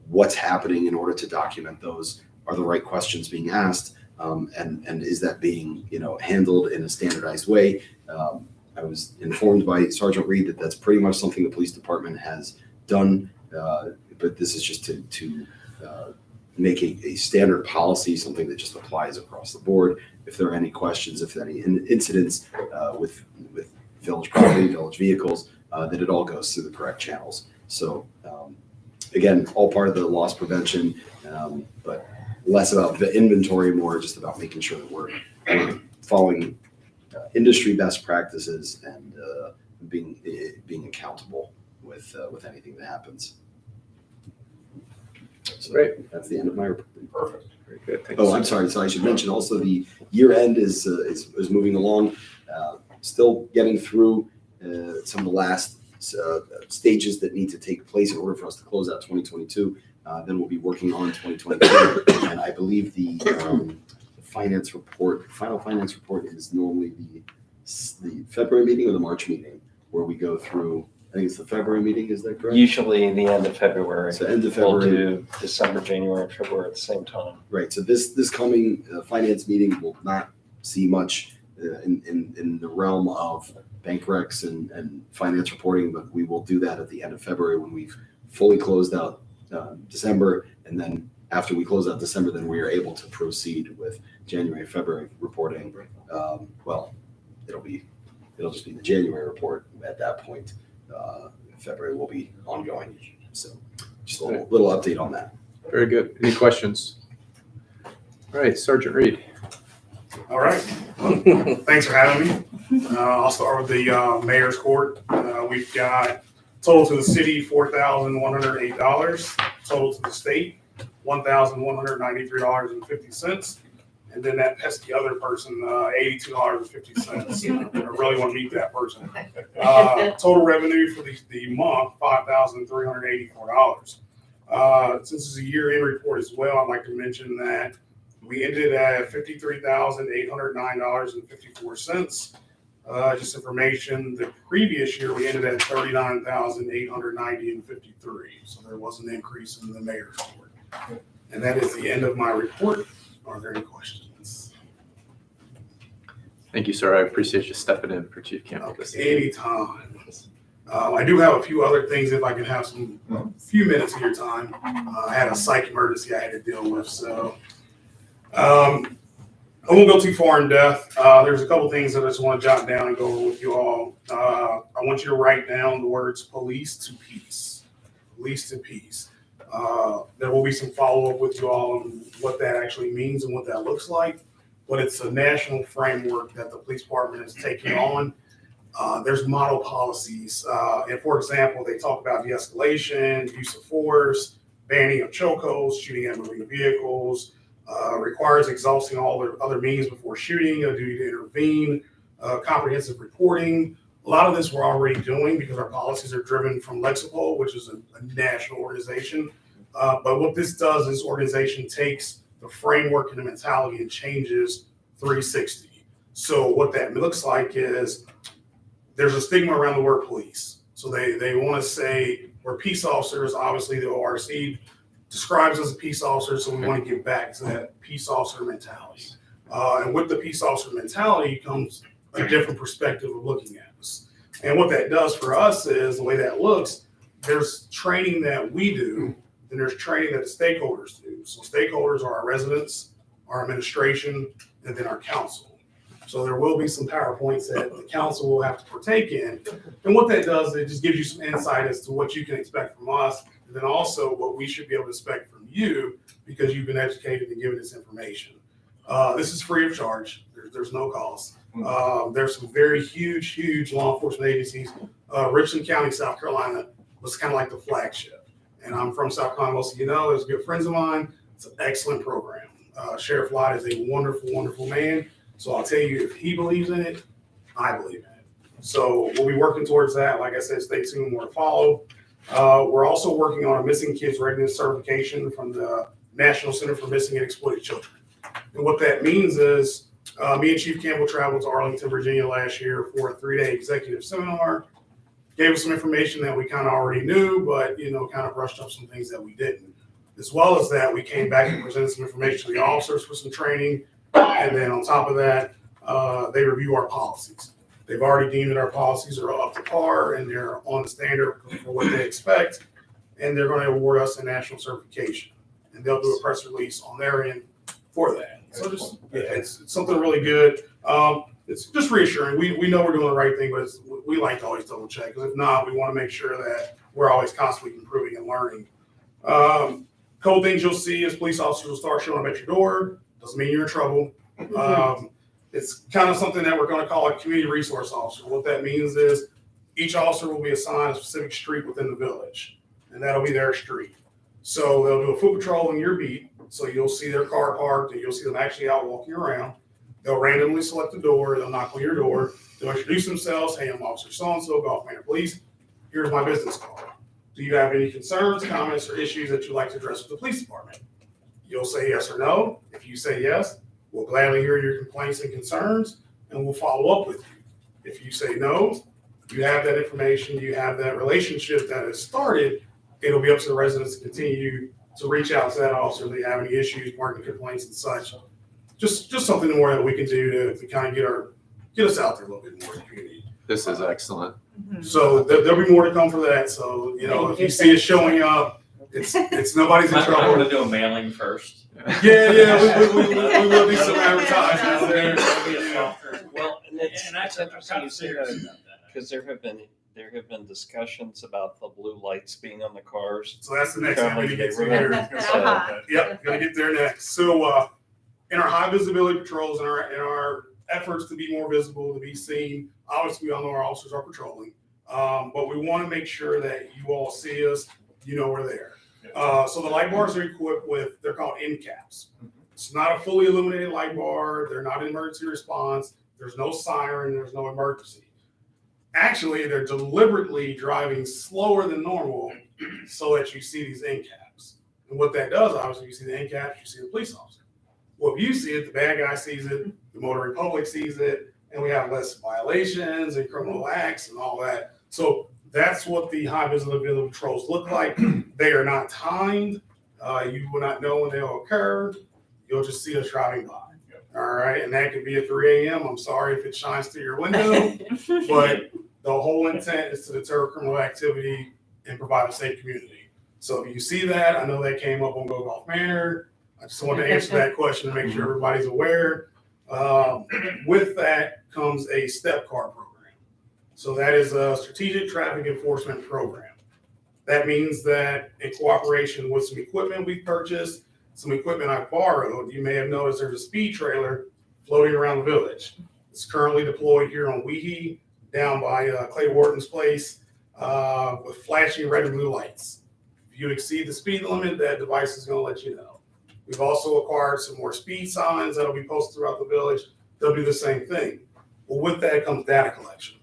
what's happening in order to document those. Are the right questions being asked? And is that being handled in a standardized way? I was informed by Sergeant Reed that that's pretty much something the police department has done, but this is just to make a standard policy, something that just applies across the board. If there are any questions, if there are any incidents with village property, village vehicles, that it all goes through the correct channels. So again, all part of the loss prevention, but less about the inventory, more just about making sure that we're following industry best practices and being accountable with anything that happens. So Great. that's the end of my report. Perfect. Very good. Thank you. Oh, I'm sorry. So I should mention also the year end is moving along. Still getting through some of the last stages that need to take place in order for us to close out 2022. Then we'll be working on 2023, and I believe the finance report, final finance report, is normally the February meeting or the March meeting, where we go through. I think it's the February meeting. Is that correct? Usually the end of February. So end of We'll February. do December, January, and February at the same time. Right. So this coming finance meeting will not see much in the realm of bank recs and finance reporting, but we will do that at the end of February when we've fully closed out December, and then after we close out December, then we are able to proceed with January, February reporting. Well, it'll just be the January report at that point. February will be ongoing. So just a little update on that. Very good. Any questions? All right, Sergeant Reed. All right. Thanks for having me. I'll start with the mayor's court. We've got total to the city, $4,108. Total to the state, $1,193.50. And then that pesky other person, $82.50. I really want to meet that person. Total revenue for the month, $5,384. Since it's a year-end report as well, I'd like to mention that we ended at $53,809.54. Just information, the previous year we ended at $39,890.53. So there was an increase in the mayor's report. And that is the end of my report. Are there any questions? Thank you, sir. I appreciate you stepping in for Chief Campbell this evening. Anytime. I do have a few other things if I can have few minutes of your time. I had a psych emergency I had to deal with, so I won't go too far in depth. There's a couple things that I just want to jot down and go over with you all. I want you to write down the words police to peace. Police to peace. There will be some follow-up with you all on what that actually means and what that looks like, but it's a national framework that the police department is taking on. There's model policies. And for example, they talk about de-escalation, use of force, banning of chokeholds, shooting at moving vehicles, requires exhausting all their other means before shooting, a duty to intervene, comprehensive reporting. A lot of this we're already doing because our policies are driven from Lexipol, which is a national organization. But what this does is organization takes the framework and the mentality and changes 360. So what that looks like is there's a stigma around the word police. So they want to say we're peace officers. Obviously, the ORC describes us as a peace officer, so we want to get back to that peace officer mentality. And with the peace officer mentality comes a different perspective of looking at us. And what that does for us is the way that looks, there's training that we do, and there's training that the stakeholders do. So stakeholders are our residents, our administration, and then our council. So there will be some PowerPoints that the council will have to partake in. And what that does, it just gives you some insight as to what you can expect from us, and then also what we should be able to expect from you because you've been educated and given this information. This is free of charge. There's no cost. There's some very huge law enforcement agencies. Richland County, South Carolina was kind of like the flagship. And I'm from South Carolina, most of you know, there's good friends of mine. It's an excellent program. Sheriff Lott is a wonderful man. So I'll tell you, if he believes in it, I believe in it. So we'll be working towards that. Like I said, stay tuned, more to follow. We're also working on a missing kids readiness certification from the National Center for Missing and Exploited Children. And what that means is me and Chief Campbell traveled to Arlington, Virginia last year for a 3-day executive seminar. Gave us some information that we kind of already knew, but, kind of brushed up some things that we didn't. As well as that, we came back and presented some information to the officers for some training. And then on top of that, they review our policies. They've already deemed that our policies are up to par and they're on the standard for what they expect. And they're going to award us a national certification. And they'll do a press release on their end for that. So it's something really good. It's just reassuring. We know we're doing the right thing, but we like to always double check. Because if not, we want to make sure that we're always constantly improving and learning. Cool things you'll see is police officers will start showing up at your door. Doesn't mean you're in trouble. It's kind of something that we're going to call a community resource officer. What that means is each officer will be assigned a specific street within the village, and that'll be their street. So they'll do a foot patrol in your beat. So you'll see their car parked, and you'll see them actually out walking around. They'll randomly select the door. They'll knock on your door. They'll introduce themselves. Hey, I'm Officer So-and-so, Gulf Manor Police. Here's my business card. Do you have any concerns, comments, or issues that you'd like to address with the police department? You'll say yes or no. If you say yes, we'll gladly hear your complaints and concerns, and we'll follow up with you. If you say no, you have that information, you have that relationship that has started. It'll be up to the residents to continue to reach out to that officer if they have any issues, parking complaints and such. Just something more that we can do to kind of get us out there a little bit more in the community. This is excellent. So there'll be more to come for that. So, if you see us showing up, It's nobody's in I'm trouble. gonna do a mailing first. Yeah, we will do some advertising out there. That'll be a softer. Well, and it's And that's interesting you say that, about that. because there have been discussions about the blue lights being on the cars. So that's the next thing we need to get to Probably here. Uh-huh. Yep, gonna get there next. So, in our high visibility patrols, in our efforts to be more visible, to be seen, obviously we all know our officers are patrolling. But we want to make sure that you all see us, you know we're there. So the light bars are equipped with, they're called end caps. It's not a fully illuminated light bar. They're not an emergency response. There's no siren. There's no emergency. Actually, they're deliberately driving slower than normal so that you see these end caps. And what that does, obviously, you see the end caps, you see the police officer. Well, if you see it, the bad guy sees it, the motoring public sees it, and we have less violations and criminal acts and all that. So that's what the high visibility patrols look like. They are not timed. You will not know when they'll occur. You'll just see us driving by. All right. And that could be at 3 a.m. I'm sorry if it shines through your window, but the whole intent is to deter criminal activity and provide a safe community. So if you see that, I know that came up on Go Golf Manor. I just wanted to answer that question to make sure everybody's aware. With that comes a step car program. So that is a strategic traffic enforcement program. That means that in cooperation with some equipment we purchased, some equipment I borrowed, you may have noticed there's a speed trailer floating around the village. It's currently deployed here on Weehee, down by Clay Wharton's place, with flashing red and blue lights. If you exceed the speed limit, that device is going to let you know. We've also acquired some more speed signs that'll be posted throughout the village. They'll do the same thing. Well, with that comes data collection.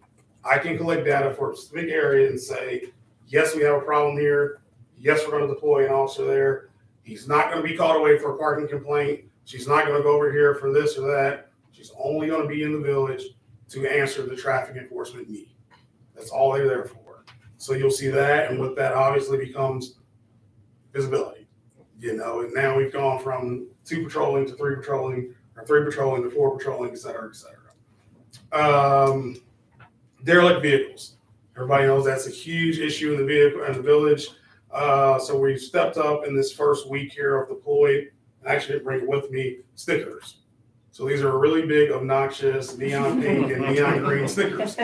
I can collect data for a specific area and say, yes, we have a problem here. Yes, we're going to deploy an officer there. He's not going to be called away for a parking complaint. She's not going to go over here for this or that. She's only going to be in the village to answer the traffic enforcement need. That's all they're there for. So you'll see that, and with that obviously becomes visibility. You know, and now we've gone from 2 patrolling to 3 patrolling, or 3 patrolling to 4 patrolling, et cetera, et cetera. Derelict vehicles. Everybody knows that's a huge issue in the village. So we've stepped up in this first week here of deployed. I actually didn't bring it with me, stickers. So these are really big, obnoxious neon pink and neon green stickers.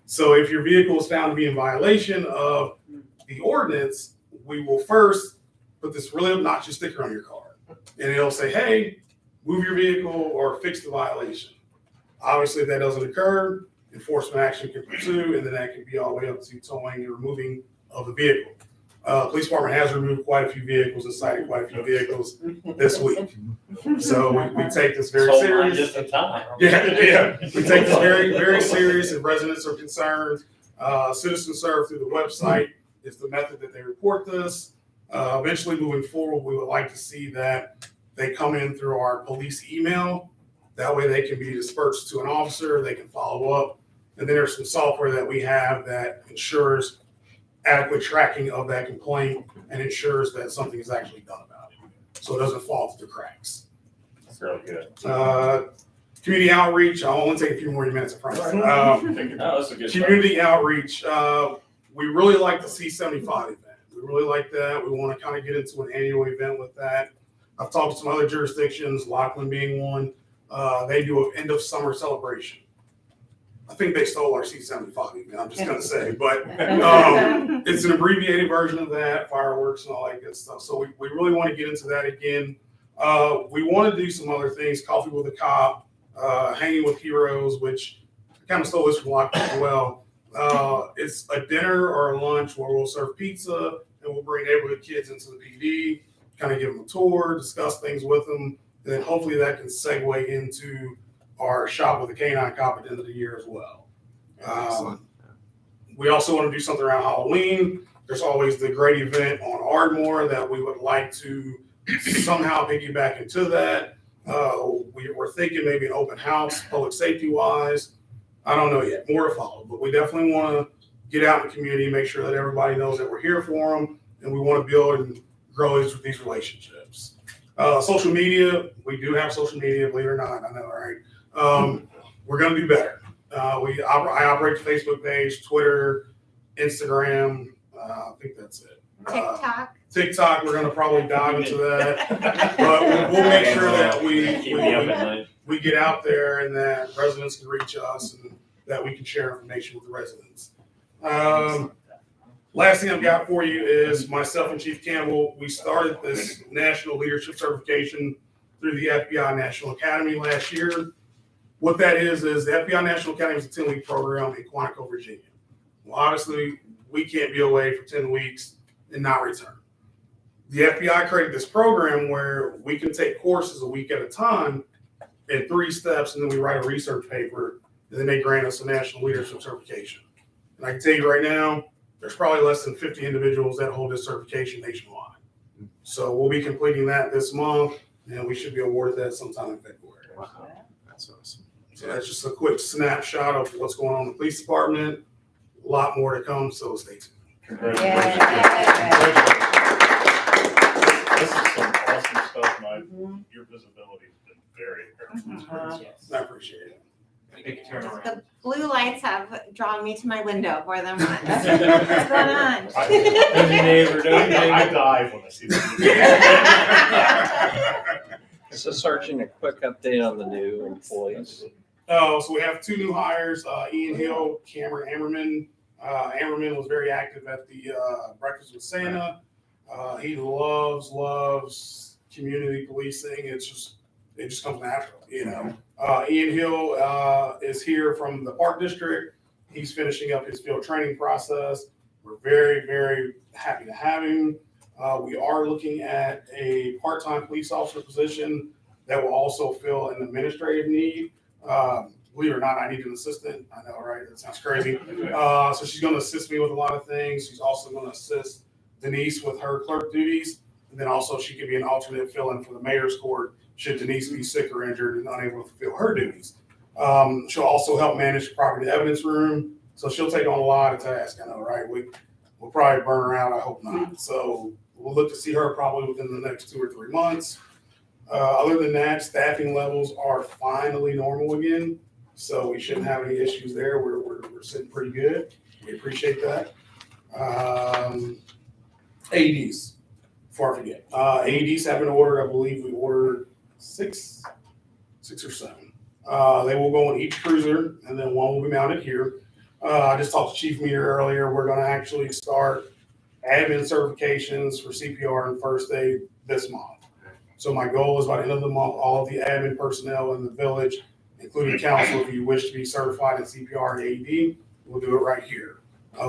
So if your vehicle is found to be in violation of the ordinance, we will first put this really obnoxious sticker on your car. And it'll say, hey, move your vehicle or fix the violation. Obviously, if that doesn't occur, enforcement action can pursue, and then that can be all the way up to towing and removing of the vehicle. Police department has removed quite a few vehicles and cited quite a few vehicles this week. So we take this very serious. Just in time. Yeah. We take this very, very serious. If residents are concerned, citizens serve through the website is the method that they report this. Eventually, moving forward, we would like to see that they come in through our police email. That way they can be dispersed to an officer, they can follow up. And then there's some software that we have that ensures adequate tracking of that complaint and ensures that something is actually done about it. So it doesn't fall through the cracks. That's really good. Community outreach, I'll only take a few more minutes, I promise. No, that's a good start. Community outreach, we really like the C75 event. We really like that. We want to kind of get into an annual event with that. I've talked to some other jurisdictions, Lockland being one. They do an end of summer celebration. I think they stole our C75 event, I'm just going to say, but it's an abbreviated version of that, fireworks and all that good stuff. So we really want to get into that again. We want to do some other things, coffee with a cop, hanging with heroes, which I kind of stole this from Lockland as well. It's a dinner or a lunch where we'll serve pizza and we'll bring neighborhood kids into the PD, kind of give them a tour, discuss things with them. And then hopefully that can segue into our shop with a canine cop at the end of the year as well. We also want to do something around Halloween. There's always the great event on Ardmore that we would like to somehow piggyback into that. We're thinking maybe an open house, public safety wise. I don't know yet, more to follow, but we definitely want to get out in the community, make sure that everybody knows that we're here for them, and we want to build and grow these relationships. Social media, we do have social media, believe it or not, I know, right? We're going to do better. I operate the Facebook page, Twitter, Instagram. I think that's it. TikTok, we're gonna probably dive into that. But we'll make sure that Keep me up at night. we get out there and that residents can reach us and that we can share information with the residents. Last thing I've got for you is myself and Chief Campbell, we started this national leadership certification through the FBI National Academy last year. What that is the FBI National Academy is a 10-week program in Quantico, Virginia. Well, obviously, we can't be away for 10 weeks and not return. The FBI created this program where we can take courses a week at a time in 3 steps, and then we write a research paper, and then they grant us a national leadership certification. And I can tell you right now, there's probably less than 50 individuals that hold this certification nationwide. So we'll be completing that this month, and we should be awarded that sometime in February. Wow, that's awesome. So that's just a quick snapshot of what's going on in the police department. A lot more to come, so stay tuned. Congratulations. This is some awesome stuff, Mike. Your visibility has been very. Yes. I appreciate it. Big turnaround. The blue lights have drawn me to my window more than once. What's going on? Does your neighbor, does your I neighbor? dive when I see that. So Sergeant, a quick update on the new employees. So we have 2 new hires, Ian Hill, Cameron Ammerman. Ammerman was very active at the Breakfast with Santa. He loves community policing. It just comes natural, you know. Ian Hill is here from the Park District. He's finishing up his field training process. We're very, very happy to have him. We are looking at a part-time police officer position that will also fill an administrative need. Believe it or not, I need an assistant. I know, right? That sounds crazy. So she's going to assist me with a lot of things. She's also going to assist Denise with her clerk duties. And then also she could be an alternate fill-in for the mayor's court should Denise be sick or injured and unable to fulfill her duties. She'll also help manage the property evidence room. So she'll take on a lot of tasks, I know, right? We'll probably burn her out, I hope not. So we'll look to see her probably within the next 2 or 3 months. Other than that, staffing levels are finally normal again. So we shouldn't have any issues there. We're sitting pretty good. We appreciate that. AEDs, before I forget. AEDs have been ordered. I believe we ordered 6 or 7. They will go on each cruiser, and then one will be mounted here. I just talked to Chief Meter earlier. We're going to actually start admin certifications for CPR and first aid this month. So my goal is by the end of the month, all of the admin personnel in the village, including council, if you wish to be certified in CPR and AED, we'll do it right here.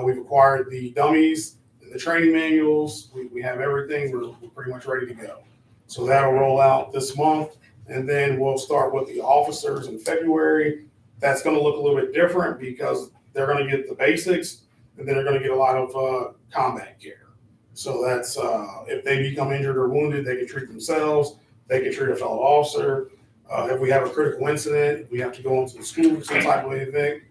We've acquired the dummies and the training manuals. We have everything. We're pretty much ready to go. So that'll roll out this month, and then we'll start with the officers in February. That's going to look a little bit different because they're going to get the basics, and then they're going to get a lot of combat care. So that's if they become injured or wounded, they can treat themselves. They can treat a fellow officer. If we have a critical incident, we have to go into the school for some type of event.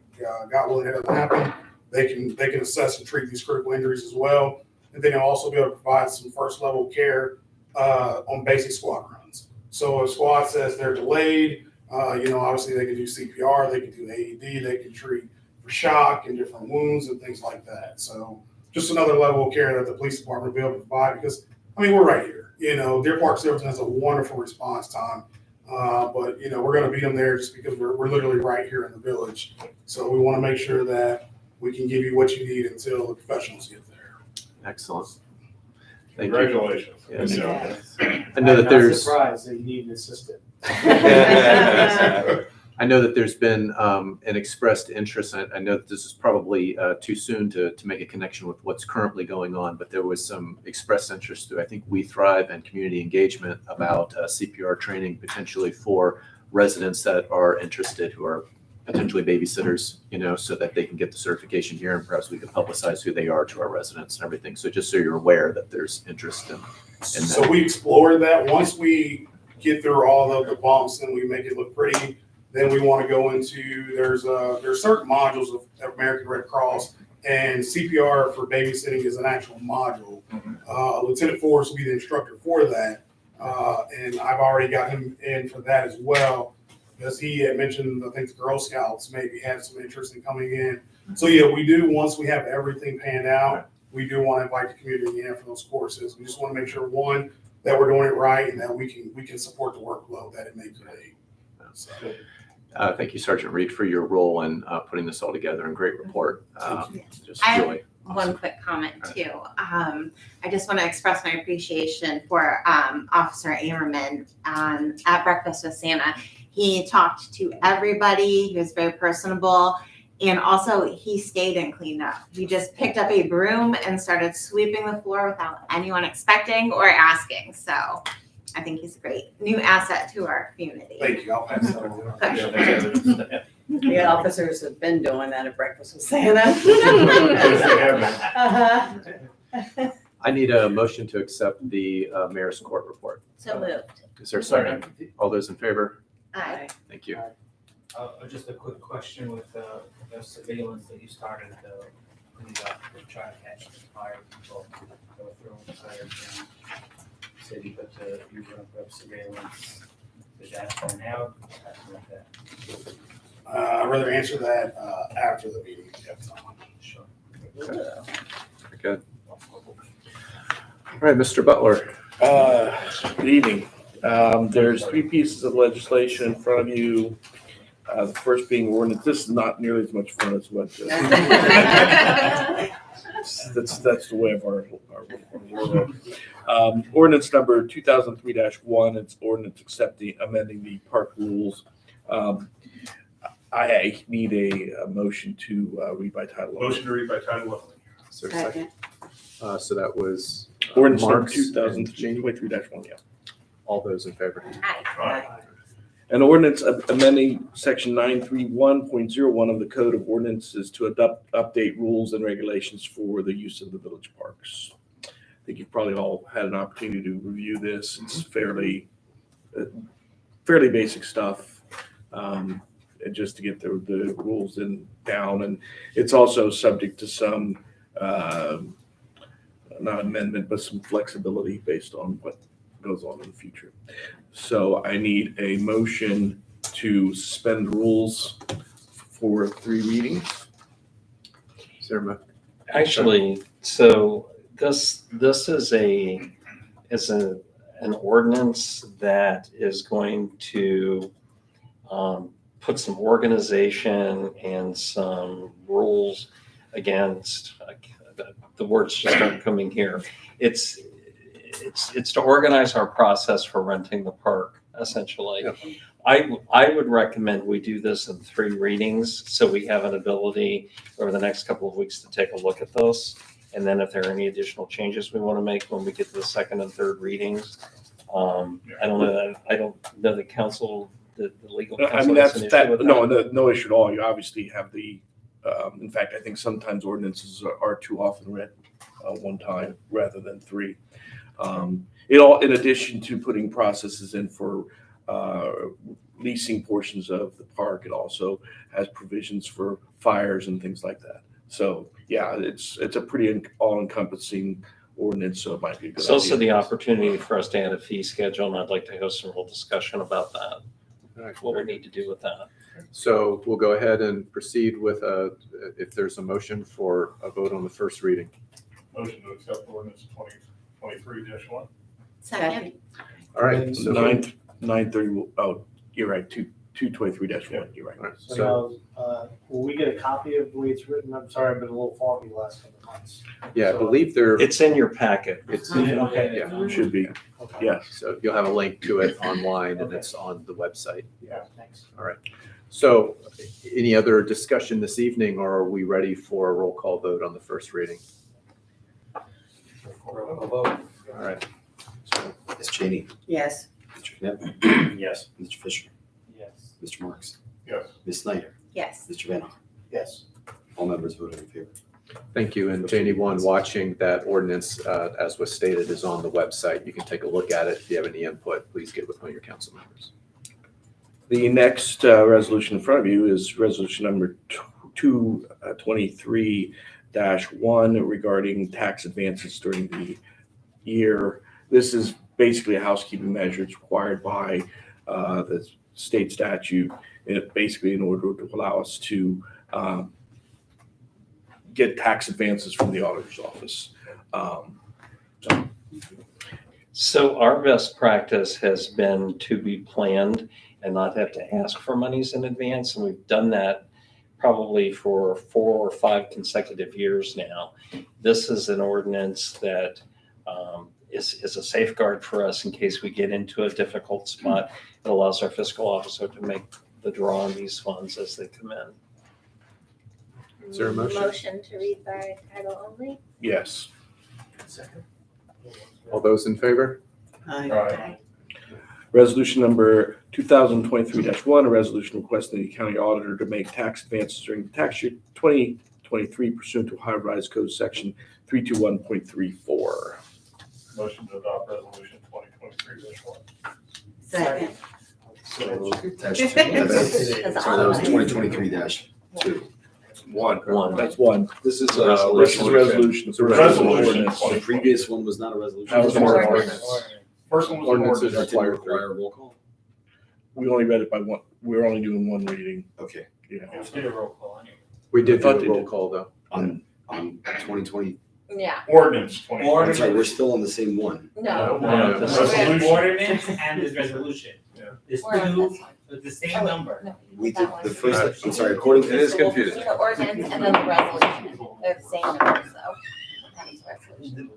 God willing, it doesn't happen. They can assess and treat these critical injuries as well, and then they'll also be able to provide some first level care on basic squad runs. So if squad says they're delayed, obviously they can do CPR, they can do AED, they can treat for shock and different wounds and things like that. So just another level of care that the police department will be able to provide because, we're right here. Deer Park Silverton has a wonderful response time. But we're going to beat them there just because we're literally right here in the village. So we want to make sure that we can give you what you need until the professionals get there. Excellent. Thank you. Congratulations. Yes. Yes. I know that I'm not there's. surprised that you need an assistant. I know that there's been an expressed interest. I know that this is probably too soon to make a connection with what's currently going on, but there was some expressed interest through, I think, We Thrive and community engagement about CPR training potentially for residents that are interested who are potentially babysitters, so that they can get the certification here and perhaps we can publicize who they are to our residents and everything. So just so you're aware that there's interest in that. So we explored that. Once we get through all of the bumps and we make it look pretty, then we want to go into, there's certain modules of American Red Cross, and CPR for babysitting is an actual module. Lieutenant Forrest will be the instructor for that. And I've already got him in for that as well, because he had mentioned, I think the Girl Scouts maybe had some interest in coming in. So yeah, we do, once we have everything panned out, we do want to invite the community in for those courses. We just want to make sure, one, that we're doing it right and that we can support the workload that it may create. So, Thank you, Sergeant Reed, for your role in putting this all together, and great report. Just I have really One awesome. quick comment too. I just want to express my appreciation for Officer Amerman at Breakfast with Santa. He talked to everybody. He was very personable. And also he stayed and cleaned up. He just picked up a broom and started sweeping the floor without anyone expecting or asking. So I think he's a great new asset to our community. thank you. I'll pass that on. The officers have been doing that at Breakfast with Santa. Uh-huh. I need a motion to accept the mayor's court report. So moved. Is there a second? All those in favor? Aye. Thank you. Just a quick question with the surveillance that you started, when you got to try to catch the fire people that were throwing the fires down. Said you were gonna put up surveillance. Did that turn out? Something like that? I'd rather answer that after the meeting. if you have time. Sure. Very good. All right, Mr. Butler. Good evening. There's three pieces of legislation in front of you. The first being ordinance. This is not nearly as much fun as what. That's the way of our world. Ordinance number 2003-1. It's ordinance amending the park rules. I need a motion to read by title only. Motion to read by title only. Is there a second? So that was Ordinance number Marks and Janie. 2023-1, yeah. All those in favor? Aye. An ordinance amending section 931.01 of the Code of Ordinances to update rules and regulations for the use of the village parks. I think you've probably all had an opportunity to review this. It's fairly basic stuff, and just to get the rules down. And it's also subject to some, not amendment, but some flexibility based on what goes on in the future. So I need a motion to suspend rules for 3 readings. Is there a mo- Actually, so this is an ordinance that is going to put some organization and some rules against, the words just aren't coming here. It's to organize our process for renting the park, essentially. Yep. I would recommend we do this in 3 readings, so we have an ability over the next couple of weeks to take a look at those. And then if there are any additional changes we want to make when we get to the 2nd and 3rd readings, I don't know the council, the legal counsel. I mean, has an issue with that. no issue at all. You obviously have in fact, I think sometimes ordinances are too often read one time rather than 3. In addition to putting processes in for leasing portions of the park, it also has provisions for fires and things like that. So yeah, it's a pretty all-encompassing ordinance, so it might be a good It's also idea. the opportunity for us to add a fee schedule, and I'd like to have some real discussion about that, All right. what we need to do with that. So we'll go ahead and proceed with if there's a motion for a vote on the first reading. Motion to accept ordinance 2023-1. Second. All right. So 930. Oh, you're right. 223-1. You're right. All right, So so now, will we get a copy of the way it's written? I'm sorry, I've been a little foggy the last couple of months. yeah, I believe there. It's in your packet. It's Okay. yeah. Should be. Okay. Yes. So you'll have a link to it online, and it's on the website. Yeah, thanks. So any other discussion this evening, or are we ready for a roll call vote on the first reading? All right. Ms. Cheney, Yes. Mr. Knapp, Yes. Mr. Fisher, Yes. Mr. Marks, Yes. Ms. Snyder, Yes. Mr. Van Hoen. Yes. All members voted in favor. Thank you. And to anyone watching, that ordinance, as was stated, is on the website. You can take a look at it. If you have any input, please get with one of your council members. The next resolution in front of you is resolution number 223-1 regarding tax advances during the year. This is basically a housekeeping measure. It's required by the state statute, and it basically in order to allow us to get tax advances from the auditor's office. So our best practice has been to be planned and not have to ask for monies in advance. And we've done that probably for 4 or 5 consecutive years now. This is an ordinance that is a safeguard for us in case we get into a difficult spot. It allows our fiscal officer to make the draw on these funds as they come in. Is there a motion? Motion to read by title only? Yes. All those in favor? Aye. Resolution number 2023-1, a resolution requesting the county auditor to make tax advances during the tax year 2023 pursuant to Ohio Revised Code Section 321.34. Motion to adopt resolution 2023-1. Second. So that was 2023-2. One. That's one. This is This is a resolution. It's a Resolution. ordinance. The previous one was not a resolution. That was an ordinance. First one was an Ordinances That ordinance. didn't require a roll call? We only read it by one. We're only doing one reading. Okay, Yeah. Let's do a roll call anyway. We did do Thought a they roll did. call though. on 2020, Yeah. Ordinance I'm 20. sorry, we're still on the same one. No. No, this is- Resolution. Ordinance and this resolution. Yeah. There's We're on two this one. with the same number. No, We that did one. the first, I'm sorry, according to this. The ordinance and then the resolution, they're the same numbers though. That is resolution.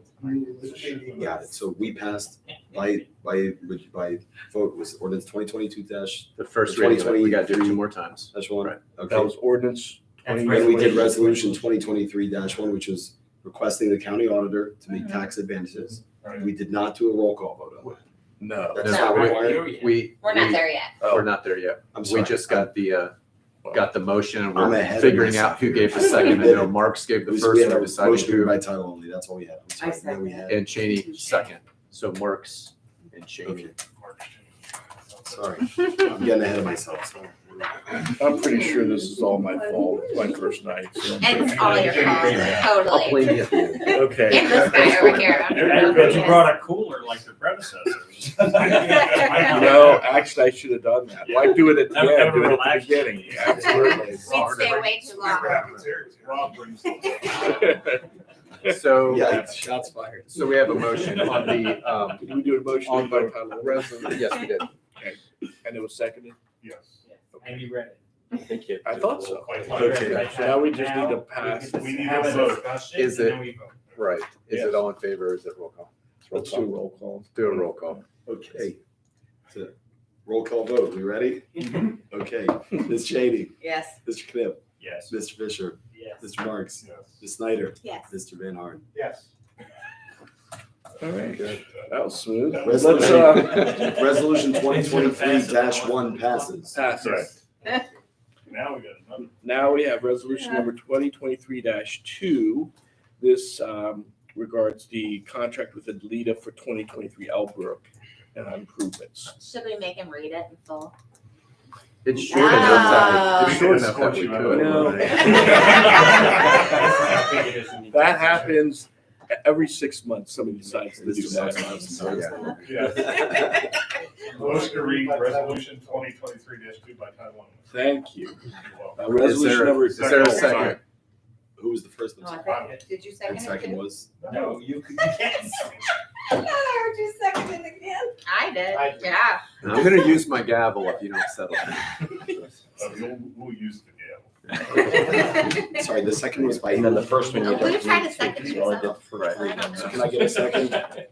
Got it. So we passed by vote was ordinance 2022 dash The first reading, of it, we got to do it 2 more times. one. Right. Okay. That was ordinance That's 20. Then we did resolution 2023-1, which was requesting the county auditor to make tax advances. Right. We did not do a roll call vote on that. No. That's No, not we- required. We're not there yet. We're not there yet. I'm We sorry. just got the motion and I'm we're ahead of figuring out myself who here. gave the second. I know Marks gave the We first, had we a decided motion to read who, by title only. That's all we had. I'm sorry. Now we had. and Cheney second. So Marks and Cheney. Okay. Sorry, I'm getting ahead of myself. Sorry. I'm pretty sure this is all my fault. It's my first night. So I'm pretty It's sure- all your fault, I'll blame totally. you. Okay. And this guy over here. I don't know But who you he brought a cooler like your predecessors. No, actually, I should have done that. Why do it at the That would- end? that would Do it at the relax you. beginning. Absolutely. is. We'd stay way too long. Rob brings the So, Yeah, shots fired. so we have a motion on the, Did we do a motion on by the title only? resolution. Yes, we did. And it was seconded? Yes. And you read it. Thank you. I thought so. Okay. So now we just need to pass. We need Have a a vote. discussion Is and it- then we vote. Right. Is it all in favor or is it roll call? Let's do a roll call. Do a roll call. Okay. So, roll call vote. We ready? Okay. Ms. Cheney, Yes. Mr. Knipp, Yes. Mr. Fisher, Yes. Mr. Marks, Yes. Ms. Snyder, Yes. Mr. Van Horn. Yes. All right. That was smooth. Let's, Resolution 2023-1 passes. pass it. Now we got another. Now we have resolution number 2023-2. This regards the contract with Adelita for 2023 Elbrook improvements. Should we make him read it in full? It's short enough that, it's short enough that we No. could. I think it is in the- That happens every 6 months. Somebody decides to do Mr. that. Yes. Motion to read resolution 2023-2 by title only. Thank you. Well, Resolution number. Is there a second? Who was the first Oh, I one? thought- Did you second And it second too? was? No, you could. I heard you second it again. I did, I did. yeah. I'm gonna use my gavel if you don't settle. We'll use the gavel. Sorry, the second was by. And then the first one you Well, don't you tried need to second because you only did the yourself. first Right. reading. So can I get a second? Second.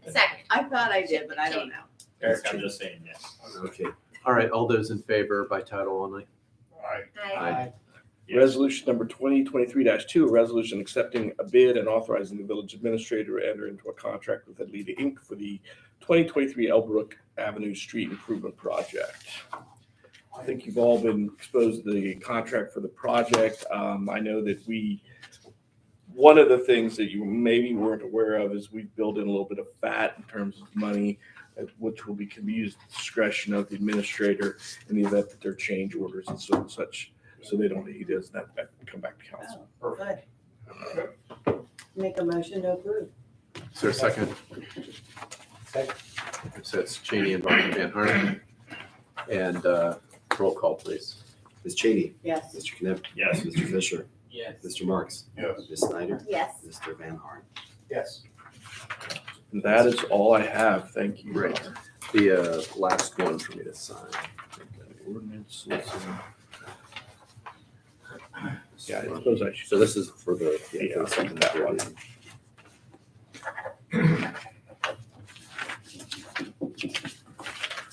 I thought I did, but I don't know. Eric, I'm just saying yes. Okay. All right, all those in favor by title only? All right. Aye. Resolution number 2023-2, a resolution accepting a bid and authorizing the village administrator to enter into a contract with Adelita Inc. for the 2023 Elbrook Avenue Street Improvement Project. I think you've all been exposed to the contract for the project. I know that one of the things that you maybe weren't aware of is we've built in a little bit of fat in terms of money, which will be used at the discretion of the administrator in the event that there are change orders and such. So they don't, he doesn't have to come back to council. Good. Make a motion to approve. Is there a second? Second. So it's Cheney and Van Horn. And roll call, please. Ms. Cheney, Yes. Mr. Knipp, Yes. Mr. Fisher, Yes. Yes. Mr. Marks, Yes. Ms. Snyder, Yes. Mr. Van Horn. Yes. And that is all I have. Thank you. Great. The last one for me to sign. Ordinance, yeah, I suppose I should. So this is for the. Yeah, for the that one.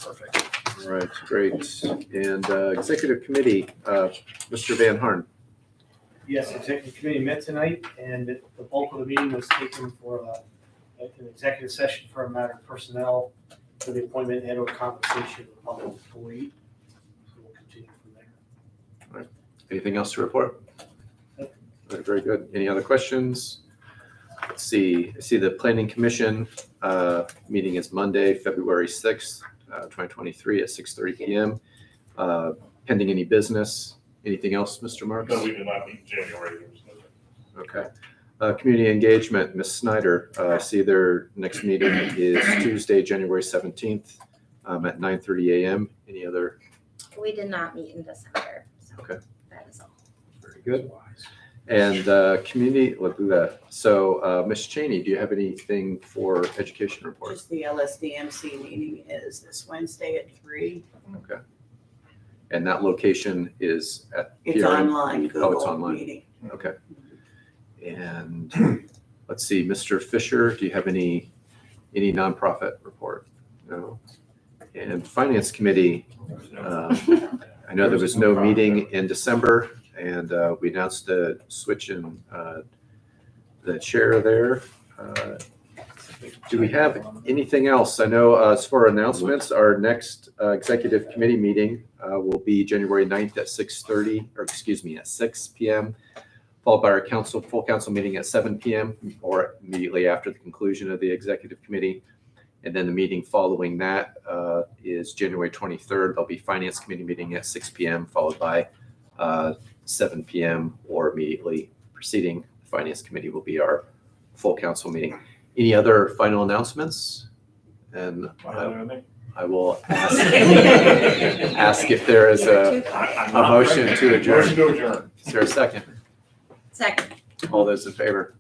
Perfect. All right, great. And executive committee, Mr. Van Horn. Yes, executive committee met tonight, and the bulk of the meeting was taken for an executive session for a matter of personnel for the appointment and or compensation of a public employee. So we'll continue from there. Anything else to report? All right, very good. Any other questions? Let's see. I see the planning commission meeting is Monday, February 6th, 2023 at 6:30 PM. Pending any business? Anything else, Mr. Marks? No, we did not meet in January. There was no- Okay. Community engagement, Ms. Snyder, I see their next meeting is Tuesday, January 17th at 9:30 AM. Any other? We did not meet in December. So Okay. that is all. Very good. And community, let's do that. So Ms. Cheney, do you have anything for education report? Just the LSDMC meeting is this Wednesday at 3. Okay. And that location is at It's PRM? online, Oh, it's Google online. meeting. Okay. And let's see, Mr. Fisher, do you have any nonprofit report? No. And finance committee, I know there was no meeting in December, and we announced a switch in the chair there. Do we have anything else? I know as for announcements, our next executive committee meeting will be January 9th at 6:30, or excuse me, at 6 PM, followed by our full council meeting at 7 PM, or immediately after the conclusion of the executive committee. And then the meeting following that is January 23rd. There'll be finance committee meeting at 6 PM, followed by 7 PM, or immediately preceding the finance committee will be our full council meeting. Any other final announcements? And I will ask if there is a motion to adjourn. Motion to adjourn. Is there a second? Second. All those in favor?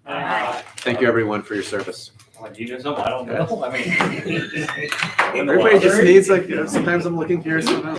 Thank you, everyone, for your service. Do you know something I don't know? I mean. Everybody just needs, like, sometimes I'm looking here, sometimes